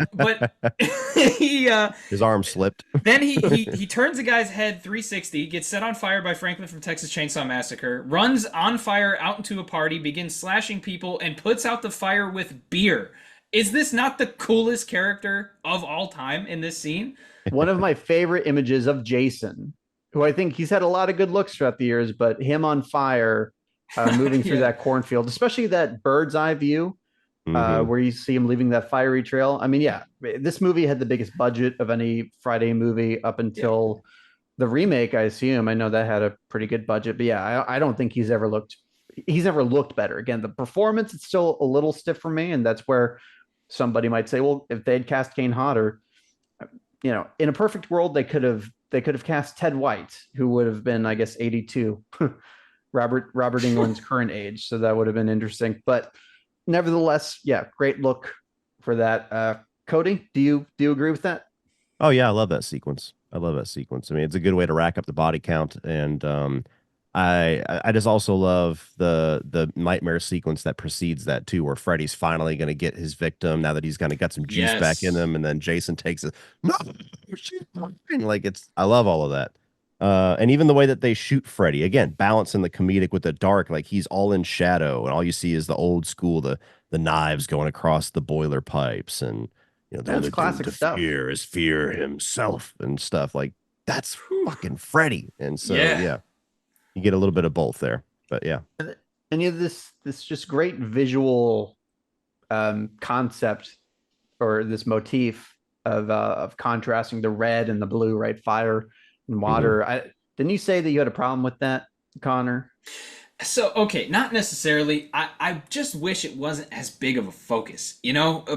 he his arm slipped. Then he turns the guy's head 360, gets set on fire by Franklin from Texas Chainsaw Massacre, runs on fire out into a party, begins slashing people, and puts out the fire with beer. Is this not the coolest character of all time in this scene? One of my favorite images of Jason, who I think he's had a lot of good looks throughout the years, but him on fire, moving through that cornfield, especially that bird's eye view, where you see him leaving that fiery trail. I mean, yeah, this movie had the biggest budget of any Friday movie up until the remake, I assume. I know that had a pretty good budget, but yeah, I don't think he's ever looked better. Again, the performance, it's still a little stiff for me, and that's where somebody might say, well, if they'd cast Kane Hodder, in a perfect world, they could have cast Ted White, who would have been, I guess, 82, Robert England's current age. So that would have been interesting. But nevertheless, yeah, great look for that. Cody, do you agree with that? Oh yeah, I love that sequence. I love that sequence. I mean, it's a good way to rack up the body count, and I just also love the nightmare sequence that precedes that too, where Freddy's finally going to get his victim now that he's kind of got some juice back in Yes. him, and then Jason takes it. No, she's mine. Like it's. I love all of that. And even the way that they shoot Freddy, again, balancing the comedic with the dark, like he's all in shadow, and all you see is the old school, the knives going across the boiler pipes, and the That's only thing classic to stuff. fear is fear himself and stuff. Like that's fucking Freddy. And so Yeah. yeah, you get a little bit of both there. But yeah. And this just great visual concept, or this motif of contrasting the red and the blue, right? Fire and Mhm. water. Didn't you say that you had a problem with that, Connor? So, okay, not necessarily. I just wish it wasn't as big of a focus,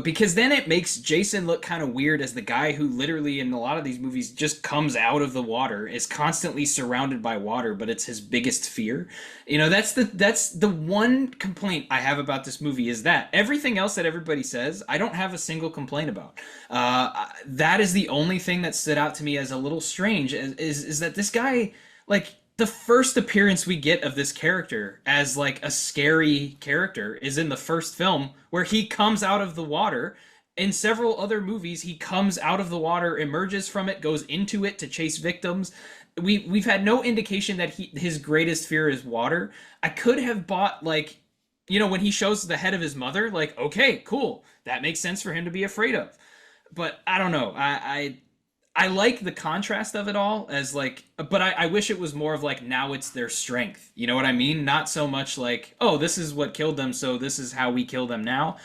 because then it makes Jason look kind of weird as the guy who literally in a lot of these movies just comes out of the water, is constantly surrounded by water, but it's his biggest fear. That's the one complaint I have about this movie, is that everything else that everybody says, I don't have a single complaint about. That is the only thing that stood out to me as a little strange, is that this guy, like, the first appearance we get of this character as like a scary character is in the first film, where he comes out of the water. In several other movies, he comes out of the water, emerges from it, goes into it to chase victims. We've had no indication that his greatest fear is water. I could have bought, like, when he shows the head of his mother, like, okay, cool, that makes sense for him to be afraid of. But I don't know. I like the contrast of it all, as like, but I wish it was more of like, now it's their strength. You know what I mean? Not so much like, oh, this is what killed them, so this is how we kill them now.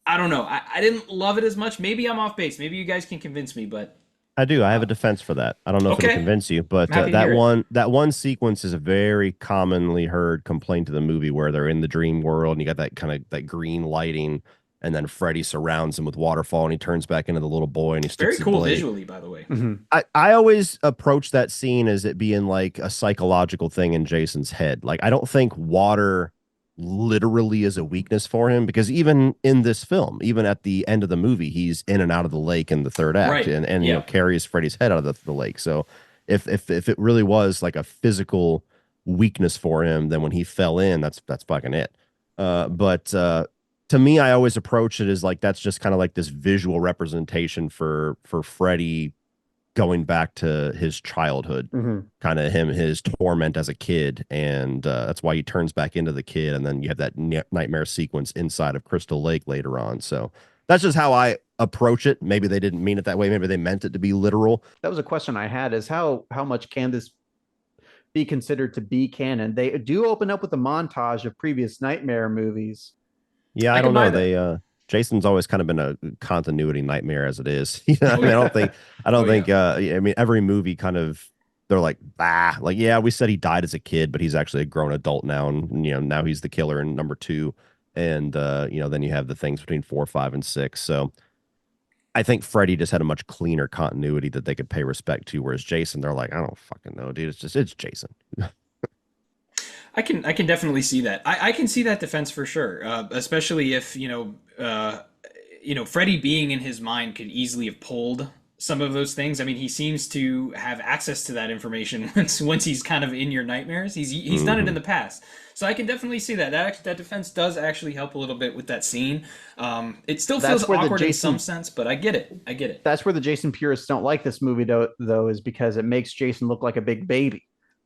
I don't know. I didn't love it as much. Maybe I'm off base. Maybe you guys can convince me, but I do. I have a defense for that. I don't know if it'll okay. convince you, I'm but happy to hear it. that one sequence is a very commonly heard complaint of the movie, where they're in the dream world and you got that kind of that green lighting, and then Freddy surrounds him with waterfall, and he turns back into the little boy and he sticks Very his cool blade. visually, by the way. Mm-hmm. I always approach that scene as it being like a psychological thing in Jason's head. Like I don't think water literally is a weakness for him, because even in this film, even at the end of the movie, he's in and out of the lake in the third act, Right. and Yeah. carries Freddy's head out of the lake. So if it really was like a physical weakness for him, then when he fell in, that's fucking it. But to me, I always approach it as like that's just kind of like this visual representation for Freddy going back to his childhood, Mm-hmm. kind of his torment as a kid, and that's why he turns back into the kid, and then you have that nightmare sequence inside of Crystal Lake later on. So that's just how I approach it. Maybe they didn't mean it that way. Maybe they meant it to be literal. That was a question I had: is how much can this be considered to be canon? They do open up with a montage of previous Nightmare movies. Yeah, I I can don't buy know. that. Jason's always kind of been a continuity nightmare as it is. I Oh mean, yeah. I Oh don't yeah. think I mean every movie kind of they're like, like, yeah, we said he died as a kid, but he's actually a grown adult now, and now he's the killer in number two. And then you have the things between 4, 5, and 6. So I think Freddy just had a much cleaner continuity that they could pay respect to, whereas Jason, they're like, I don't fucking know, dude. It's Jason. I can definitely see that. I can see that defense for sure. Especially if Freddy being in his mind could easily have pulled some of those things. I mean, he seems to have access to that information once he's kind of in your nightmares. He's done it in Hmm. the past, so I can definitely see that. That defense does actually help a little bit with that scene. It still feels That's where the awkward in some Jason sense, but I get it. I get it. that's where the Jason purists don't like this movie, though, is because it makes Jason look like a big baby,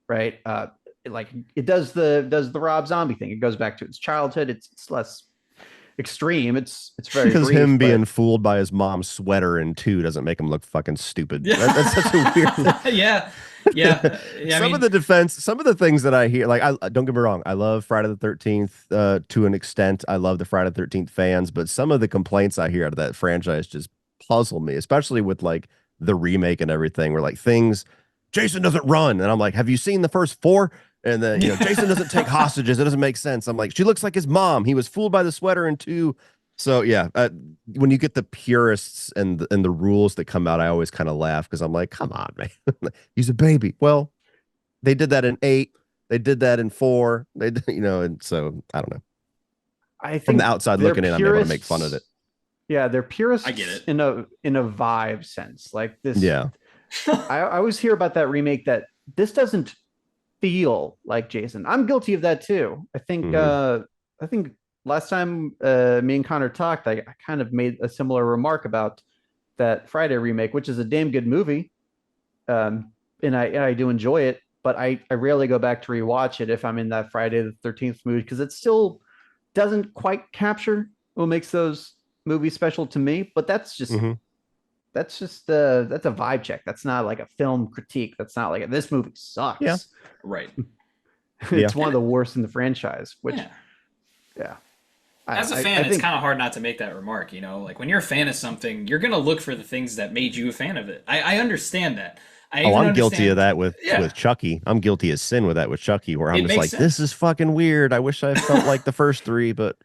right? Like it does the Rob Zombie thing. It goes back to its childhood. It's less extreme. It's very Because brief, him being but fooled by his mom's sweater in 2 doesn't make him look fucking stupid. That's such a weird. Yeah, yeah, yeah. I Some of mean, the defense, some of the things that I hear, like I don't get me wrong, I love Friday the 13th to an extent. I love the Friday the 13th fans, but some of the complaints I hear out of that franchise just puzzle me, especially with like the remake and everything, where like things Jason doesn't run, and I'm like, have you seen the first 4? And then Jason doesn't take hostages. It doesn't make sense. I'm like, she looks like his mom. He was fooled by the sweater in 2. So yeah, when you get the purists and the rules that come out, I always kind of laugh because I'm like, come on, man, he's a baby. Well, they did that in 8. They did that in 4. And so I don't know. I From think the outside they're looking in, I'm able to make fun of it. purists. Yeah, they're purists I get it. in a vibe sense. Like this, Yeah. I always hear about that remake that this doesn't feel like Jason. I'm guilty of that too. I think last time me and Connor talked, I kind of made a similar remark about that Friday remake, which is a damn good movie. And I do enjoy it, but I rarely go back to rewatch it if I'm in that Friday the 13th mood because it still doesn't quite capture what makes those movies special to me. But Mhm. that's a vibe check. That's not like a film critique. That's not like this movie Yeah. sucks. Right. Yeah. It's one of the worst in the franchise. Which Yeah. yeah, As a I fan, it's think kind of hard not to make that remark, you know? Like, when you're a fan of something, you're going to look for the things that made you a fan of it. I understand that. I Oh, even I'm guilty of understand. that Yeah, with Chucky. I'm guilty as sin with that with Chucky, where I'm it just makes like, this sense. is fucking weird. I wish I felt like the first three, but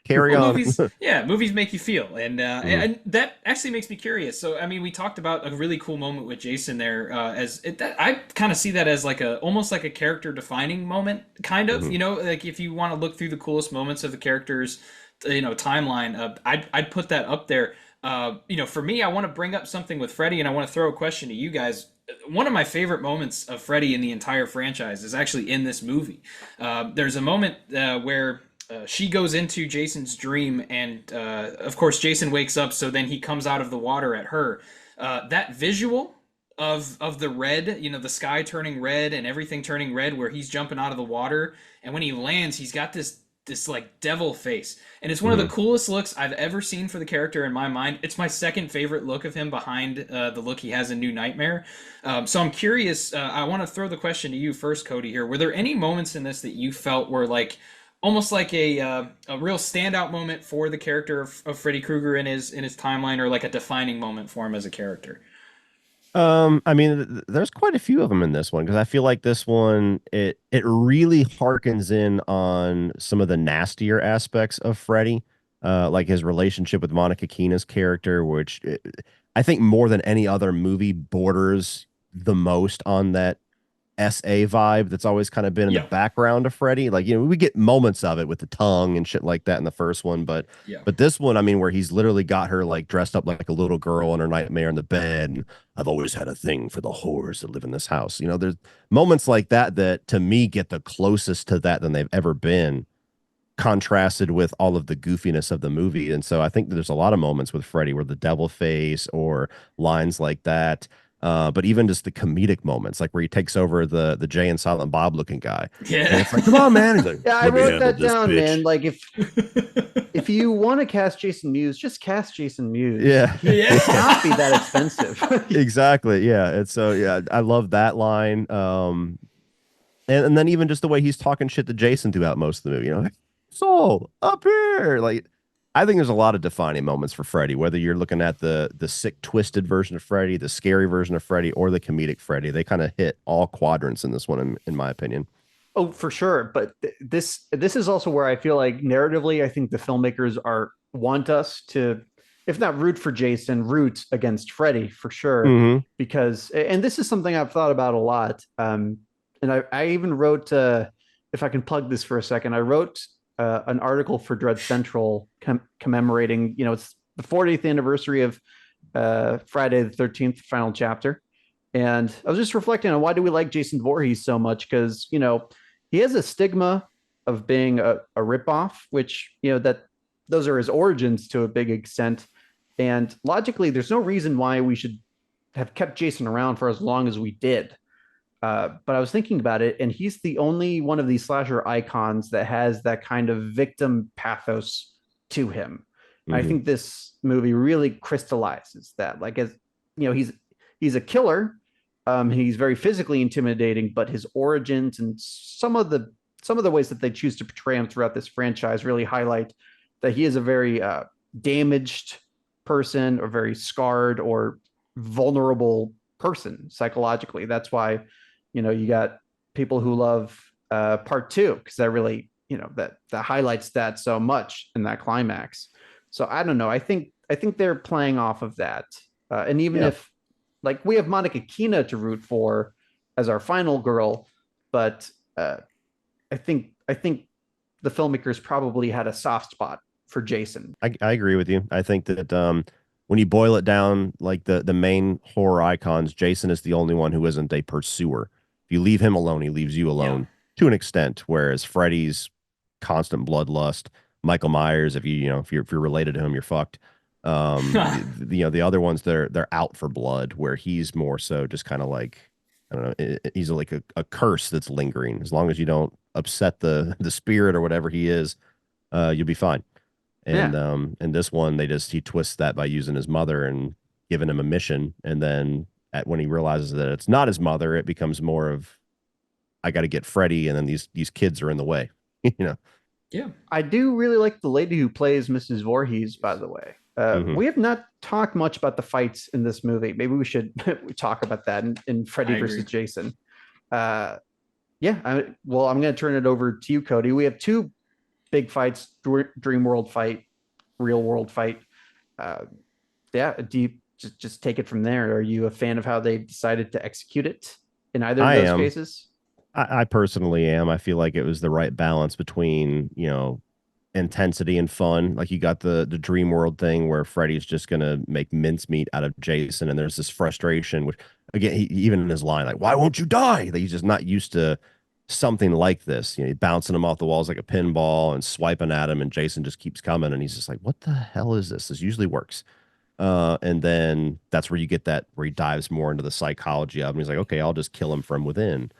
carry Well, on. movies make you feel, and Mhm. and that actually makes me curious. So, I mean, we talked about a really cool moment with Jason there. I kind of see that as like a almost like a character defining moment, kind of. Mhm. You know, like if you want to look through the coolest moments of the character's, timeline, I'd put that up there. For me, I want to bring up something with Freddy, and I want to throw a question to you guys. One of my favorite moments of Freddy in the entire franchise is actually in this movie. There's a moment where she goes into Jason's dream, and of course, Jason wakes up. So then he comes out of the water at her. That visual of the red, the sky turning red and everything turning red, where he's jumping out of the water, and when he lands, he's got this like devil face, and it's one of the Mhm. coolest looks I've ever seen for the character in my mind. It's my second favorite look of him behind the look he has in New Nightmare. So I'm curious. I want to throw the question to you first, Cody. Here, were there any moments in this that you felt were like almost like a real standout moment for the character of Freddy Krueger in his timeline, or like a defining moment for him as a character? I mean, there's quite a few of them in this one because I feel like this one it really harkens in on some of the nastier aspects of Freddy, like his relationship with Monica Keena's character, which I think more than any other movie borders the most on that SA vibe that's always kind of been in the Yeah, background of Freddy. Like, we get moments of it with the tongue and shit like that in the first one, but yeah, this one, I mean, where he's literally got her like dressed up like a little girl in her nightmare in the bed, and I've always had a thing for the horrors that live in this house. There's moments like that that to me get the closest to that than they've ever been, contrasted with all of the goofiness of the movie. And so I think that there's a lot of moments with Freddy where the devil face or lines like that. But even just the comedic moments, like where he takes over the Jay and Silent Bob looking guy. yeah. And it's like, come on, man. He's like, yeah, I let me wrote handle that this, down, bitch. man. Like if you want to cast Jason Mewes, just cast Jason Mewes. Yeah. He cannot be that expensive. Exactly. Yeah. And so, yeah, I love that line. And then even just the way he's talking shit to Jason throughout most of the movie, Soul up here. Like, I think there's a lot of defining moments for Freddy, whether you're looking at the sick, twisted version of Freddy, the scary version of Freddy, or the comedic Freddy. They kind of hit all quadrants in this one, in my opinion. Oh, for sure. But this is also where I feel like narratively, I think the filmmakers want us to, if not root for Jason, root against Freddy for sure. Hmm. Because and this is something I've thought about a lot. And I even wrote if I can plug this for a second, I wrote an article for Dread Central commemorating, it's the 40th anniversary of Friday the 13th final chapter. And I was just reflecting on why do we like Jason Voorhees so much? Because, he has a stigma of being a ripoff, which, that those are his origins to a big extent. And logically, there's no reason why we should have kept Jason around for as long as we did. But I was thinking about it, and he's the only one of these slasher icons that has that kind of victim pathos to him. I Hmm. think this movie really crystallizes that. Like, as he's a killer. He's very physically intimidating, but his origins and some of the ways that they choose to portray him throughout this franchise really highlight that he is a very damaged person, or very scarred or vulnerable person psychologically. That's why you got people who love part two, because that really that highlights that so much in that climax. So I don't know, I think they're playing off of that. And even Yeah. if, like, we have Monica Keena to root for as our final girl, but I think the filmmakers probably had a soft spot for Jason. I agree with you. I think that when you boil it down, like the main horror icons, Jason is the only one who isn't a pursuer. If you leave him alone, he leaves you alone to an extent. Whereas Freddy's constant bloodlust, Michael Myers, if you're related to him, you're fucked. The other ones they're out for blood, where he's more so just kind of like, I don't know, he's like a curse that's lingering. As long as you don't upset the spirit or whatever he is, you'll be fine. And and this one he twists that by using his mother and giving him a mission, and then when he realizes that it's not his mother, it becomes more of, I got to get Freddy, and then these kids are in the way. Yeah. I do really like the lady who plays Mrs. Voorhees, by the way. We have not talked much about the fights in this movie. Maybe we should talk about that in Freddy versus Jason. I'm going to turn it over to you, Cody. We have two big fights: dream world fight, real world fight. Do you just take it from there? Are you a fan of how they decided to execute it in either of those cases? I personally am. I feel like it was the right balance between, intensity and fun. Like, you got the dream world thing where Freddy's just gonna make mincemeat out of Jason, and there's this frustration, which again, he even in his line, like, why won't you die? Like, he's just not used to something like this. He's bouncing him off the walls like a pinball and swiping at him, and Jason just keeps coming, and he's just like, what the hell is this? This usually works. And then that's where you get that, where he dives more into the psychology of him. He's like, okay, I'll just kill him from within.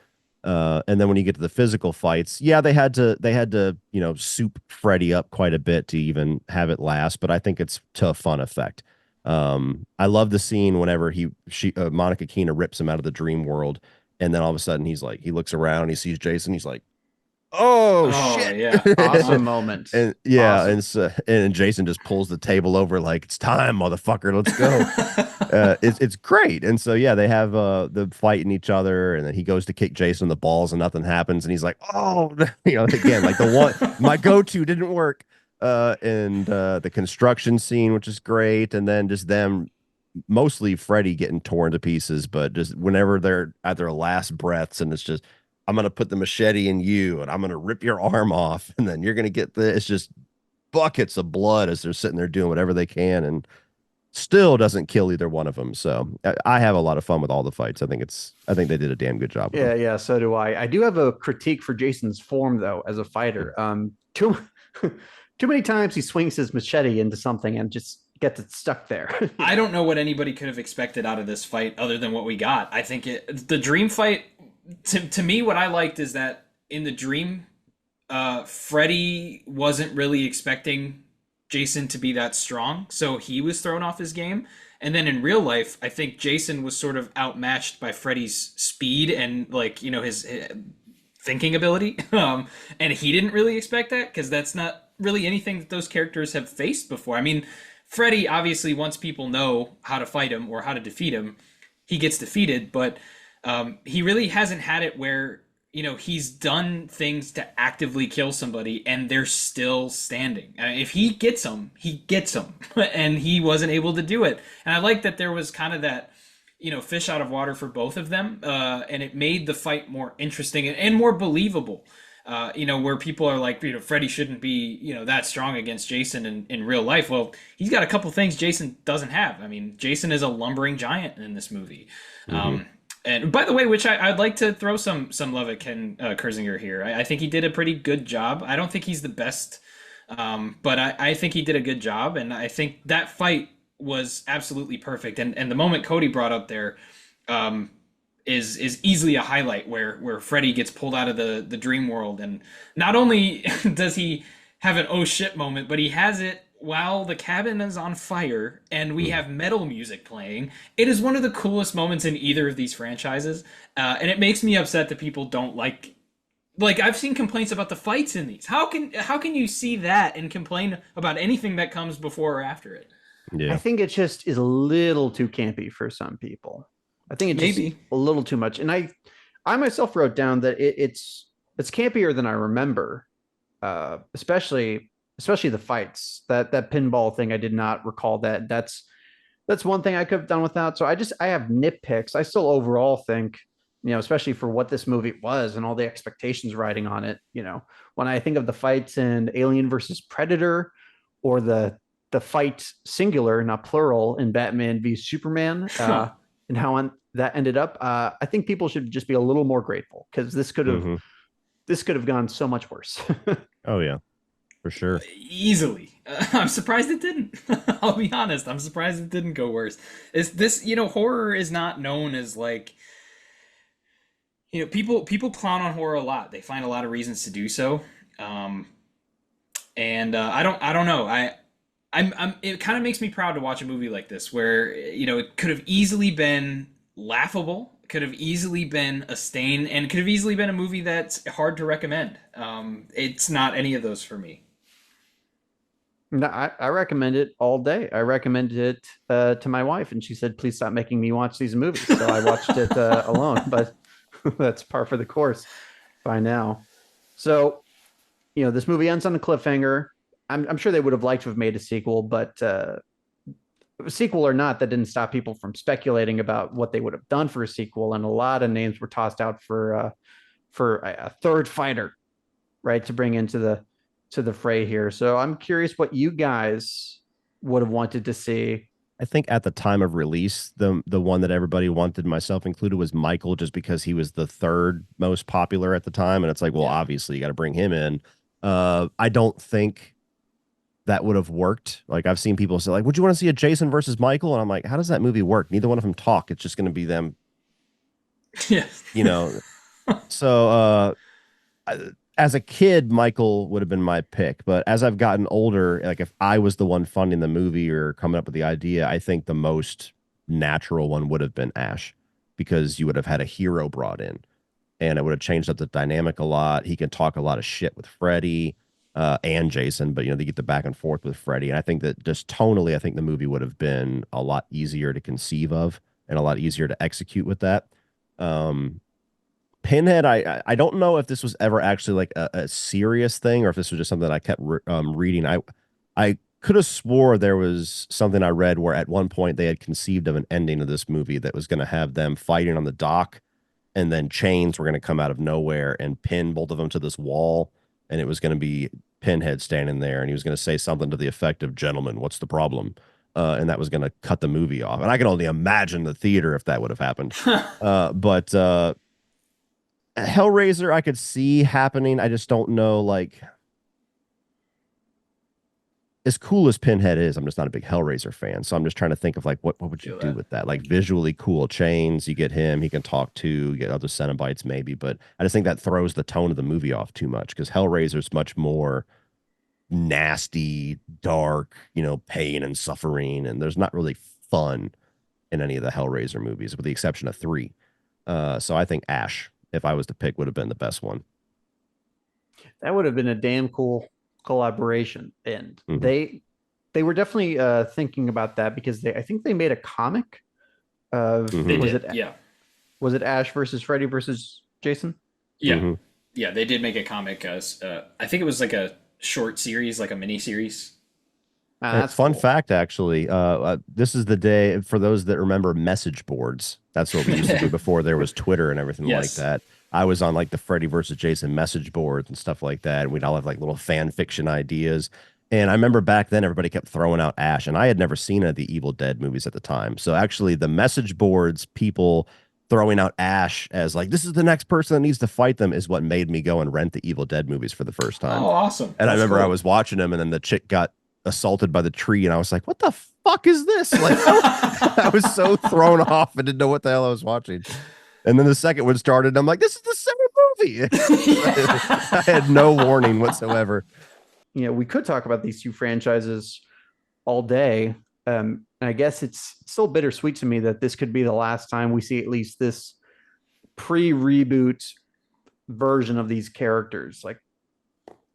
And then when you get to the physical fights, they had to, soup Freddy up quite a bit to even have it last, but I think it's to a fun effect. I love the scene whenever Monica Keena rips him out of the dream world, and then all of a sudden he looks around, he sees Jason, he's like, oh shit. Yeah. Awesome moment. And and Jason just pulls the table over like, it's time, motherfucker, let's go. It's great. And so they have the fighting each other, and then he goes to kick Jason in the balls and nothing happens, and he's like, oh, again, like the one, my go-to didn't work. And the construction scene, which is great, and then just them, mostly Freddy getting torn to pieces, but just whenever they're at their last breaths, and it's just, I'm going to put the machete in you, and I'm going to rip your arm off, and then you're going to get it's just buckets of blood as they're sitting there doing whatever they can, and still doesn't kill either one of them. So I have a lot of fun with all the fights. I think they did a damn good job. Yeah, so do I. I do have a critique for Jason's form, though, as a fighter. Too many times he swings his machete into something and just gets it stuck there. I don't know what anybody could have expected out of this fight other than what we got. I think the dream fight, to me, what I liked is that in the dream, Freddy wasn't really expecting Jason to be that strong, so he was thrown off his game. And then in real life, I think Jason was sort of outmatched by Freddy's speed and his thinking ability. And he didn't really expect that, because that's not really anything that those characters have faced before. I mean, Freddy, obviously, once people know how to fight him or how to defeat him, he gets defeated, but he really hasn't had it where, he's done things to actively kill somebody and they're still standing. If he gets them, he gets them. And he wasn't able to do it. And I like that there was kind of that, fish out of water for both of them. And it made the fight more interesting and more believable. Where people are like, Freddy shouldn't be, that strong against Jason in real life. Well, he's got a couple things Jason doesn't have. I mean, Jason is a lumbering giant in this movie. Mm-hmm. And by the way, which I'd like to throw some love at Ken Kersinger here. I think he did a pretty good job. I don't think he's the best, but I think he did a good job. And I think that fight was absolutely perfect. And the moment Cody brought up there is easily a highlight where Freddy gets pulled out of the dream world. And not only does he have an oh shit moment, but he has it while the cabin is on fire and we have metal music playing. It is one of the coolest moments in either of these franchises. And it makes me upset that people don't like I've seen complaints about the fights in these. How can you see that and complain about anything that comes before or after it? Yeah. I think it just is a little too campy for some people. I think it's maybe a little too much. And I myself wrote down that it's campier than I remember. Especially the fights. That pinball thing, I did not recall that. That's one thing I could have done without. So I have nitpicks. I still overall think especially for what this movie was and all the expectations riding on it. When I think of the fights in Alien versus Predator, or the fight singular, not plural, in Batman v Superman, and how that ended up, I think people should just be a little more grateful, because this could have gone so much worse. Oh yeah, for sure. Easily. I'm surprised it didn't. I'll be honest. I'm surprised it didn't go worse. Is this, horror is not known as like, people clown on horror a lot. They find a lot of reasons to do so. Um, and I don't know. It kind of makes me proud to watch a movie like this, where it could have easily been laughable, could have easily been a stain, and could have easily been a movie that's hard to recommend. It's not any of those for me. No, I recommend it all day. I recommended it to my wife, and she said, "Please stop making me watch these movies." So I watched it alone, but that's par for the course by now. So, this movie ends on a cliffhanger. I'm sure they would have liked to have made a sequel, but sequel or not, that didn't stop people from speculating about what they would have done for a sequel, and a lot of names were tossed out for a third fighter, right, to bring into the fray here. So I'm curious what you guys would have wanted to see. I think at the time of release, the one that everybody wanted, myself included, was Michael, just because he was the third most popular at the time, and it's like, well, obviously you got to bring him in. I don't think that would have worked. Like, I've seen people say, like, would you want to see a Jason versus Michael? And I'm like, how does that movie work? Neither one of them talk. It's just going to be them. Yes. So as a kid, Michael would have been my pick. But as I've gotten older, like, if I was the one funding the movie or coming up with the idea, I think the most natural one would have been Ash, because you would have had a hero brought in, and it would have changed up the dynamic a lot. He can talk a lot of shit with Freddy and Jason, but they get the back and forth with Freddy. And I think that just tonally, I think the movie would have been a lot easier to conceive of and a lot easier to execute with that. Pinhead, I don't know if this was ever actually like a serious thing, or if this was just something that I kept reading. I could have swore there was something I read where at one point they had conceived of an ending of this movie that was going to have them fighting on the dock, and then chains were going to come out of nowhere and pin both of them to this wall, and it was going to be Pinhead standing there, and he was going to say something to the effect of, "Gentlemen, what's the problem?" And that was going to cut the movie off. And I can only imagine the theater if that would have happened. But Hellraiser, I could see happening. I just don't know, like, as cool as Pinhead is, I'm just not a big Hellraiser fan. So I'm just trying to think of, like, what would you do with that? Like, visually cool chains, you get him, he can talk to, you get other Cenobites maybe, but I just think that throws the tone of the movie off too much, because Hellraiser's much more nasty, dark, pain and suffering, and there's not really fun in any of the Hellraiser movies, with the exception of 3. So I think Ash, if I was to pick, would have been the best one. That would have been a damn cool collaboration, and they were definitely thinking about that, because I think they made a comic of was it Ash versus Freddy versus Jason? Yeah. They did make a comic. I think it was like a short series, like a mini series. That's fun fact, actually. This is the day, for those that remember message boards. That's what we used to do before there was Twitter and everything like that. I was on like the Freddy versus Jason message boards and stuff like that. And we'd all have like little fan fiction ideas. And I remember back then everybody kept throwing out Ash, and I had never seen any of the Evil Dead movies at the time. So actually the message boards, people throwing out Ash as like, this is the next person that needs to fight them, is what made me go and rent the Evil Dead movies for the first time. Oh, awesome. And I remember I was watching them, and then the chick got assaulted by the tree, and I was like, what the fuck is this? Like, I was so thrown off, I didn't know what the hell I was watching. And then the second one started, and I'm like, this is the same movie. I had no warning whatsoever. We could talk about these two franchises all day. And I guess it's still bittersweet to me that this could be the last time we see at least this pre-reboot version of these characters. Like,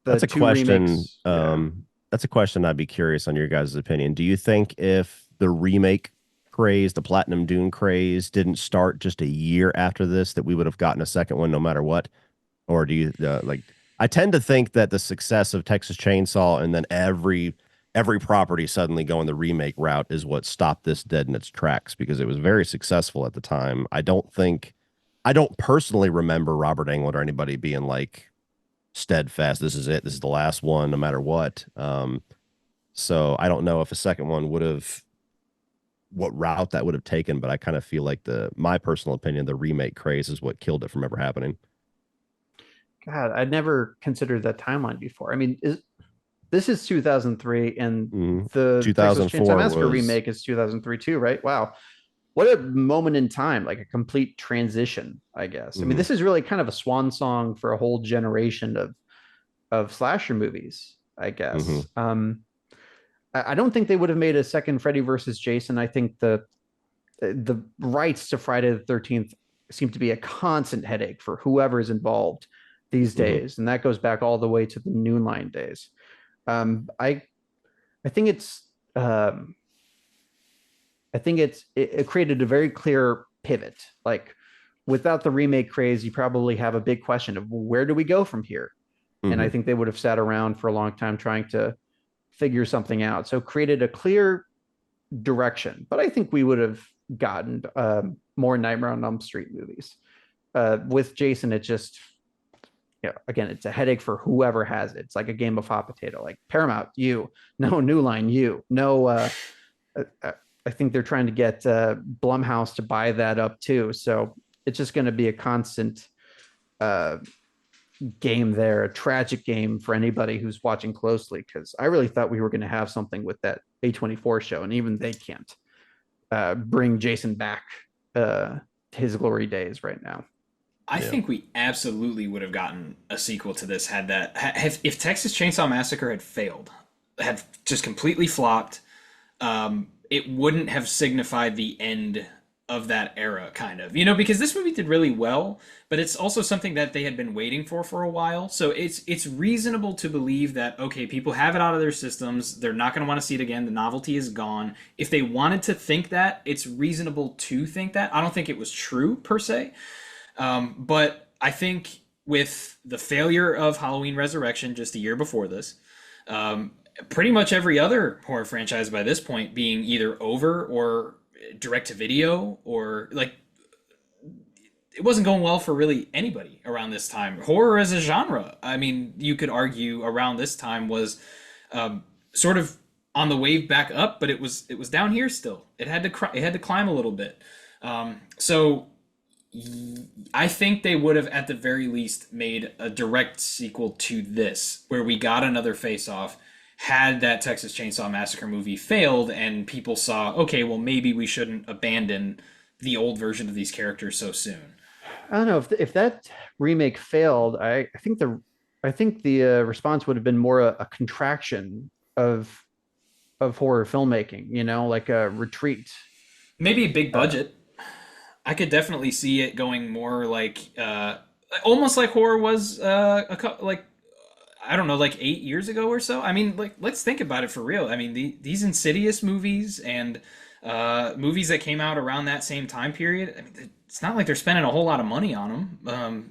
that's a question. That's a question I'd be curious on your guys' opinion. Do you think if the remake craze, the Platinum Dune craze, didn't start just a year after this, that we would have gotten a second one no matter what? Or do you like? I tend to think that the success of Texas Chainsaw and then every property suddenly going the remake route is what stopped this dead in its tracks, because it was very successful at the time. I I don't personally remember Robert Englund or anybody being like steadfast. This is it. This is the last one, no matter what. So I don't know if a second one would have what route that would have taken, but I kind of feel like my personal opinion, the remake craze is what killed it from ever happening. God, I'd never considered that timeline before. I mean, this is 2003, and the Texas 2004 Chainsaw Massacre was remake is 2003 too, right? Wow. What a moment in time, like a complete transition, I guess. I mean, this is really kind of a swan song for a whole generation of slasher movies, I guess. I don't think they would have made a second Freddy versus Jason. I think the rights to Friday the 13th seem to be a constant headache for whoever is involved these days, and that goes back all the way to the Noon Line days. I think it created a very clear pivot. Like, without the remake craze, you probably have a big question of, well, where do we go from here? And I think they would have sat around for a long time trying to figure something out. So created a clear direction. But I think we would have gotten more Nightmare on Elm Street movies. With Jason, it just, again, it's a headache for whoever has it. It's like a game of hot potato. Like, Paramount, you. No, New Line, you. No, I think they're trying to get Blumhouse to buy that up too. So it's just going to be a constant game there, a tragic game for anybody who's watching closely, because I really thought we were going to have something with that A24 show, and even they can't bring Jason back to his glory days right now. I think we absolutely would have gotten a sequel to this if Texas Chainsaw Massacre had failed, had just completely flopped. It wouldn't have signified the end of that era, kind of, because this movie did really well, but it's also something that they had been waiting for a while. So it's reasonable to believe that, okay, people have it out of their systems. They're not going to want to see it again. The novelty is gone. If they wanted to think that, it's reasonable to think that. I don't think it was true per se. But I think with the failure of Halloween Resurrection just a year before this, pretty much every other horror franchise by this point being either over or direct to video, or like, it wasn't going well for really anybody around this time. Horror as a genre, I mean, you could argue around this time was sort of on the wave back up, but it was down here still. It had to climb a little bit. So I think they would have at the very least made a direct sequel to this, where we got another face-off, had that Texas Chainsaw Massacre movie failed and people saw, okay, well, maybe we shouldn't abandon the old version of these characters so soon. I don't know if that remake failed. I think the response would have been more a contraction of horror filmmaking, like a retreat. Maybe a big budget. I could definitely see it going more like almost like horror was I don't know, like 8 years ago or so. I mean, like, let's think about it for real. I mean, these Insidious movies and movies that came out around that same time period, I mean, it's not like they're spending a whole lot of money on them.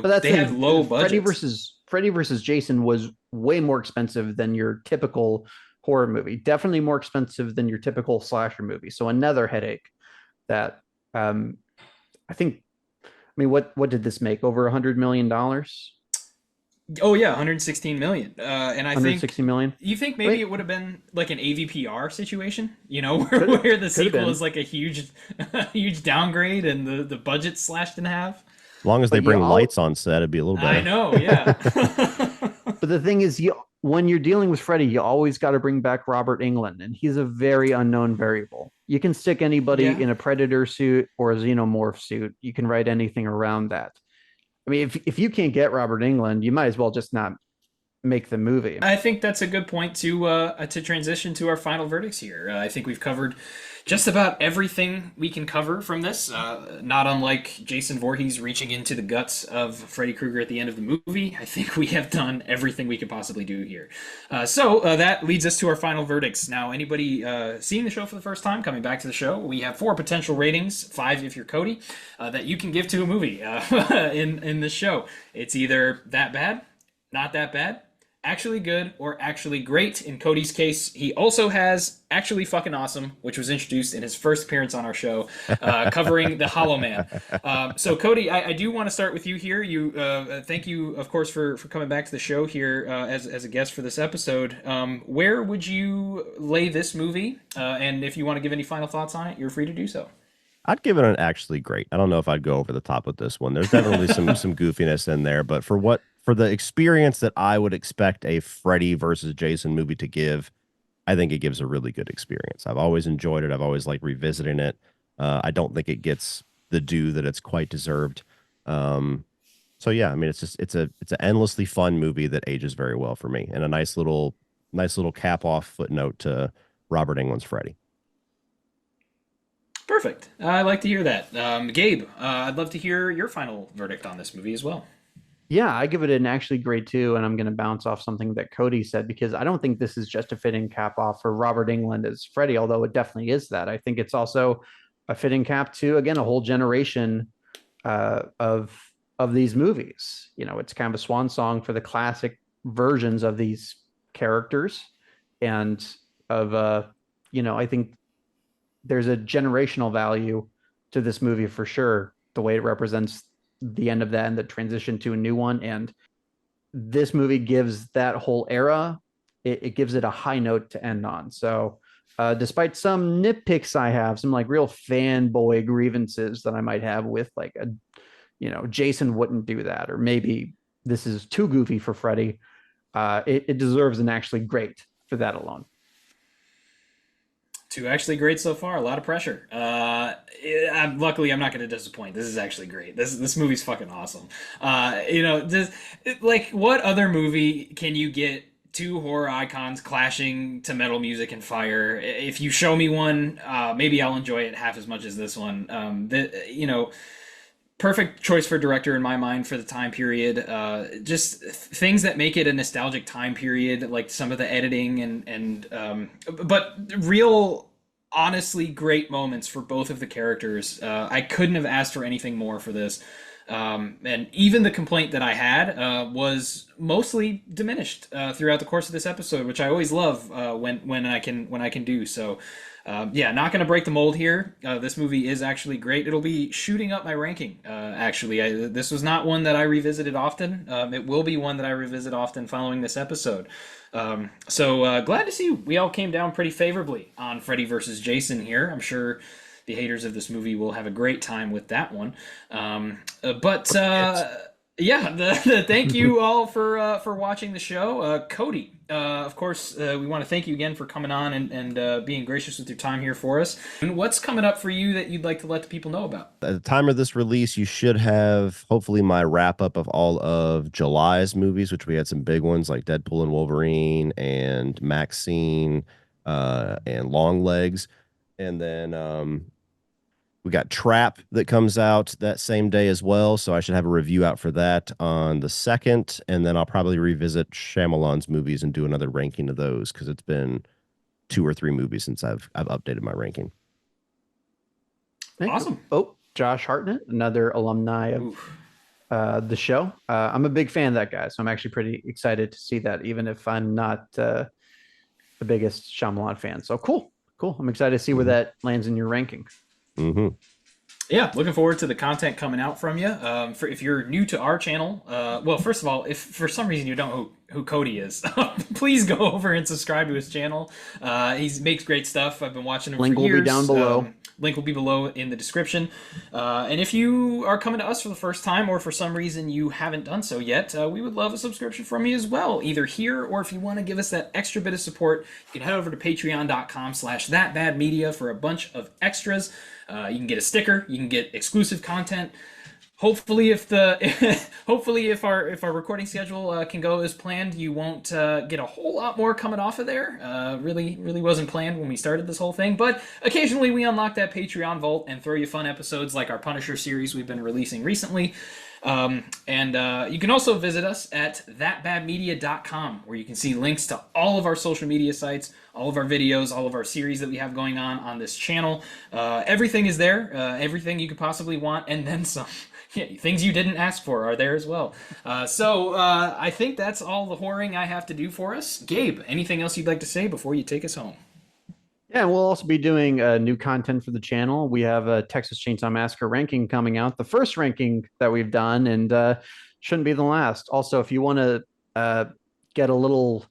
But they had low budgets. Freddy versus Jason was way more expensive than your typical horror movie. Definitely more expensive than your typical slasher movie. So another headache that I think. I mean, what did this make? Over $100 million? Oh yeah, 116 million. And I think 160 million. You think maybe it would have been like an AVPR situation, where the sequel is like a huge downgrade and the budget's slashed in half. As long as they bring lights on set, it'd be a little better. I know, yeah. But the thing is, when you're dealing with Freddy, you always got to bring back Robert Englund, and he's a very unknown variable. You can stick anybody in a Predator suit or a Xenomorph suit. You can write anything around that. I mean, if you can't get Robert Englund, you might as well just not make the movie. I think that's a good point to transition to our final verdicts here. I think we've covered just about everything we can cover from this. Not unlike Jason Voorhees reaching into the guts of Freddy Krueger at the end of the movie, I think we have done everything we could possibly do here. So that leads us to our final verdicts. Now, anybody seeing the show for the first time, coming back to the show, we have 4 potential ratings, 5 if you're Cody, that you can give to a movie in this show. It's either that bad, not that bad, actually good or actually great. In Cody's case, he also has actually fucking awesome, which was introduced in his first appearance on our show, covering the Hollow Man. So Cody, I do want to start with you here. You thank you, of course, for coming back to the show here as a guest for this episode. Where would you lay this movie? And if you want to give any final thoughts on it, you're free to do so. I'd give it an actually great. I don't know if I'd go over the top with this one. There's definitely some goofiness in there, but for the experience that I would expect a Freddy versus Jason movie to give, I think it gives a really good experience. I've always enjoyed it. I've always liked revisiting it. I don't think it gets the due that it's quite deserved. So yeah, I mean, it's an endlessly fun movie that ages very well for me, and a nice little cap off footnote to Robert Englund's Freddy. Perfect. I like to hear that. Gabe, I'd love to hear your final verdict on this movie as well. Yeah, I give it an actually great too, and I'm going to bounce off something that Cody said because I don't think this is just a fitting cap off for Robert Englund as Freddy, although it definitely is that. I think it's also a fitting cap to, again, a whole generation of these movies. You know, it's kind of a swan song for the classic versions of these characters, and I think there's a generational value to this movie for sure. The way it represents the end of that and the transition to a new one, and this movie gives that whole era, it gives it a high note to end on. So despite some nitpicks I have, some like real fanboy grievances that I might have with like Jason wouldn't do that, or maybe this is too goofy for Freddy, it deserves an actually great for that alone. Two actually great so far. A lot of pressure. Luckily, I'm not going to disappoint. This is actually great. This movie's fucking awesome. What other movie can you get two horror icons clashing to metal music and fire? If you show me one, maybe I'll enjoy it half as much as this one. Perfect choice for director in my mind for the time period. Just things that make it a nostalgic time period, like some of the editing but real, honestly great moments for both of the characters. I couldn't have asked for anything more for this. And even the complaint that I had was mostly diminished throughout the course of this episode, which I always love when I can do so. Not going to break the mold here. This movie is actually great. It'll be shooting up my ranking, actually. This was not one that I revisited often. It will be one that I revisit often following this episode. Glad to see we all came down pretty favorably on Freddy versus Jason here. I'm sure the haters of this movie will have a great time with that one. Thank you all for watching the show. Cody, of course, we want to thank you again for coming on and being gracious with your time here for us. And what's coming up for you that you'd like to let the people know about? At the time of this release, you should have hopefully my wrap up of all of July's movies, which we had some big ones like Deadpool and Wolverine and Maxine and Longlegs. And then we got Trap that comes out that same day as well. So I should have a review out for that on the 2nd. And then I'll probably revisit Shyamalan's movies and do another ranking of those because it's been 2 or 3 movies since I've updated my ranking. Awesome. Oh, Josh Hartnett, another alumni of the show. I'm a big fan of that guy, so I'm actually pretty excited to see that, even if I'm not the biggest Shyamalan fan. So cool. I'm excited to see where that lands in your ranking. Mm-hmm. Yeah, looking forward to the content coming out from you. If you're new to our channel, first of all, if for some reason you don't know who Cody is, please go over and subscribe to his channel. He makes great stuff. I've been watching him for years. Link will be down below. Link will be below in the description. And if you are coming to us for the first time, or for some reason you haven't done so yet, we would love a subscription from you as well, either here or if you want to give us that extra bit of support, you can head over to patreon.com/thatbadmedia for a bunch of extras. You can get a sticker, you can get exclusive content. Hopefully, if our recording schedule can go as planned, you won't get a whole lot more coming off of there. Really wasn't planned when we started this whole thing, but occasionally we unlock that Patreon vault and throw you fun episodes like our Punisher series we've been releasing recently. And you can also visit us at thatbadmedia.com, where you can see links to all of our social media sites, all of our videos, all of our series that we have going on this channel. Everything is there, everything you could possibly want, and then some. Yeah, things you didn't ask for are there as well. So I think that's all the whoring I have to do for us. Gabe, anything else you'd like to say before you take us home? Yeah, we'll also be doing new content for the channel. We have a Texas Chainsaw Massacre ranking coming out, the first ranking that we've done, and shouldn't be the last. Also, if you want to get a little,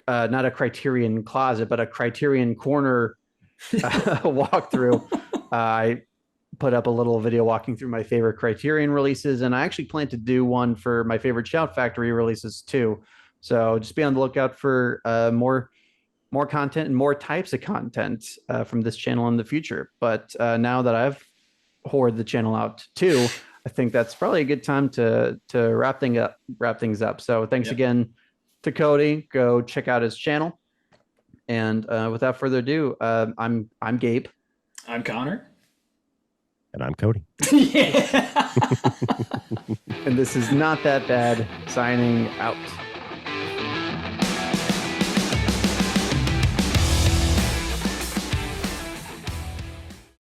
not a Criterion closet, but a Criterion corner walkthrough, I put up a little video walking through my favorite Criterion releases, and I actually plan to do one for my favorite Shout Factory releases too. So just be on the lookout for more content and more types of content from this channel in the future. But now that I've whored the channel out too, I think that's probably a good time to wrap things up. So thanks again to Cody. Go check out his channel. And without further ado, I'm Gabe. I'm Connor. And I'm Cody. Yeah. And this is Not That Bad, signing out.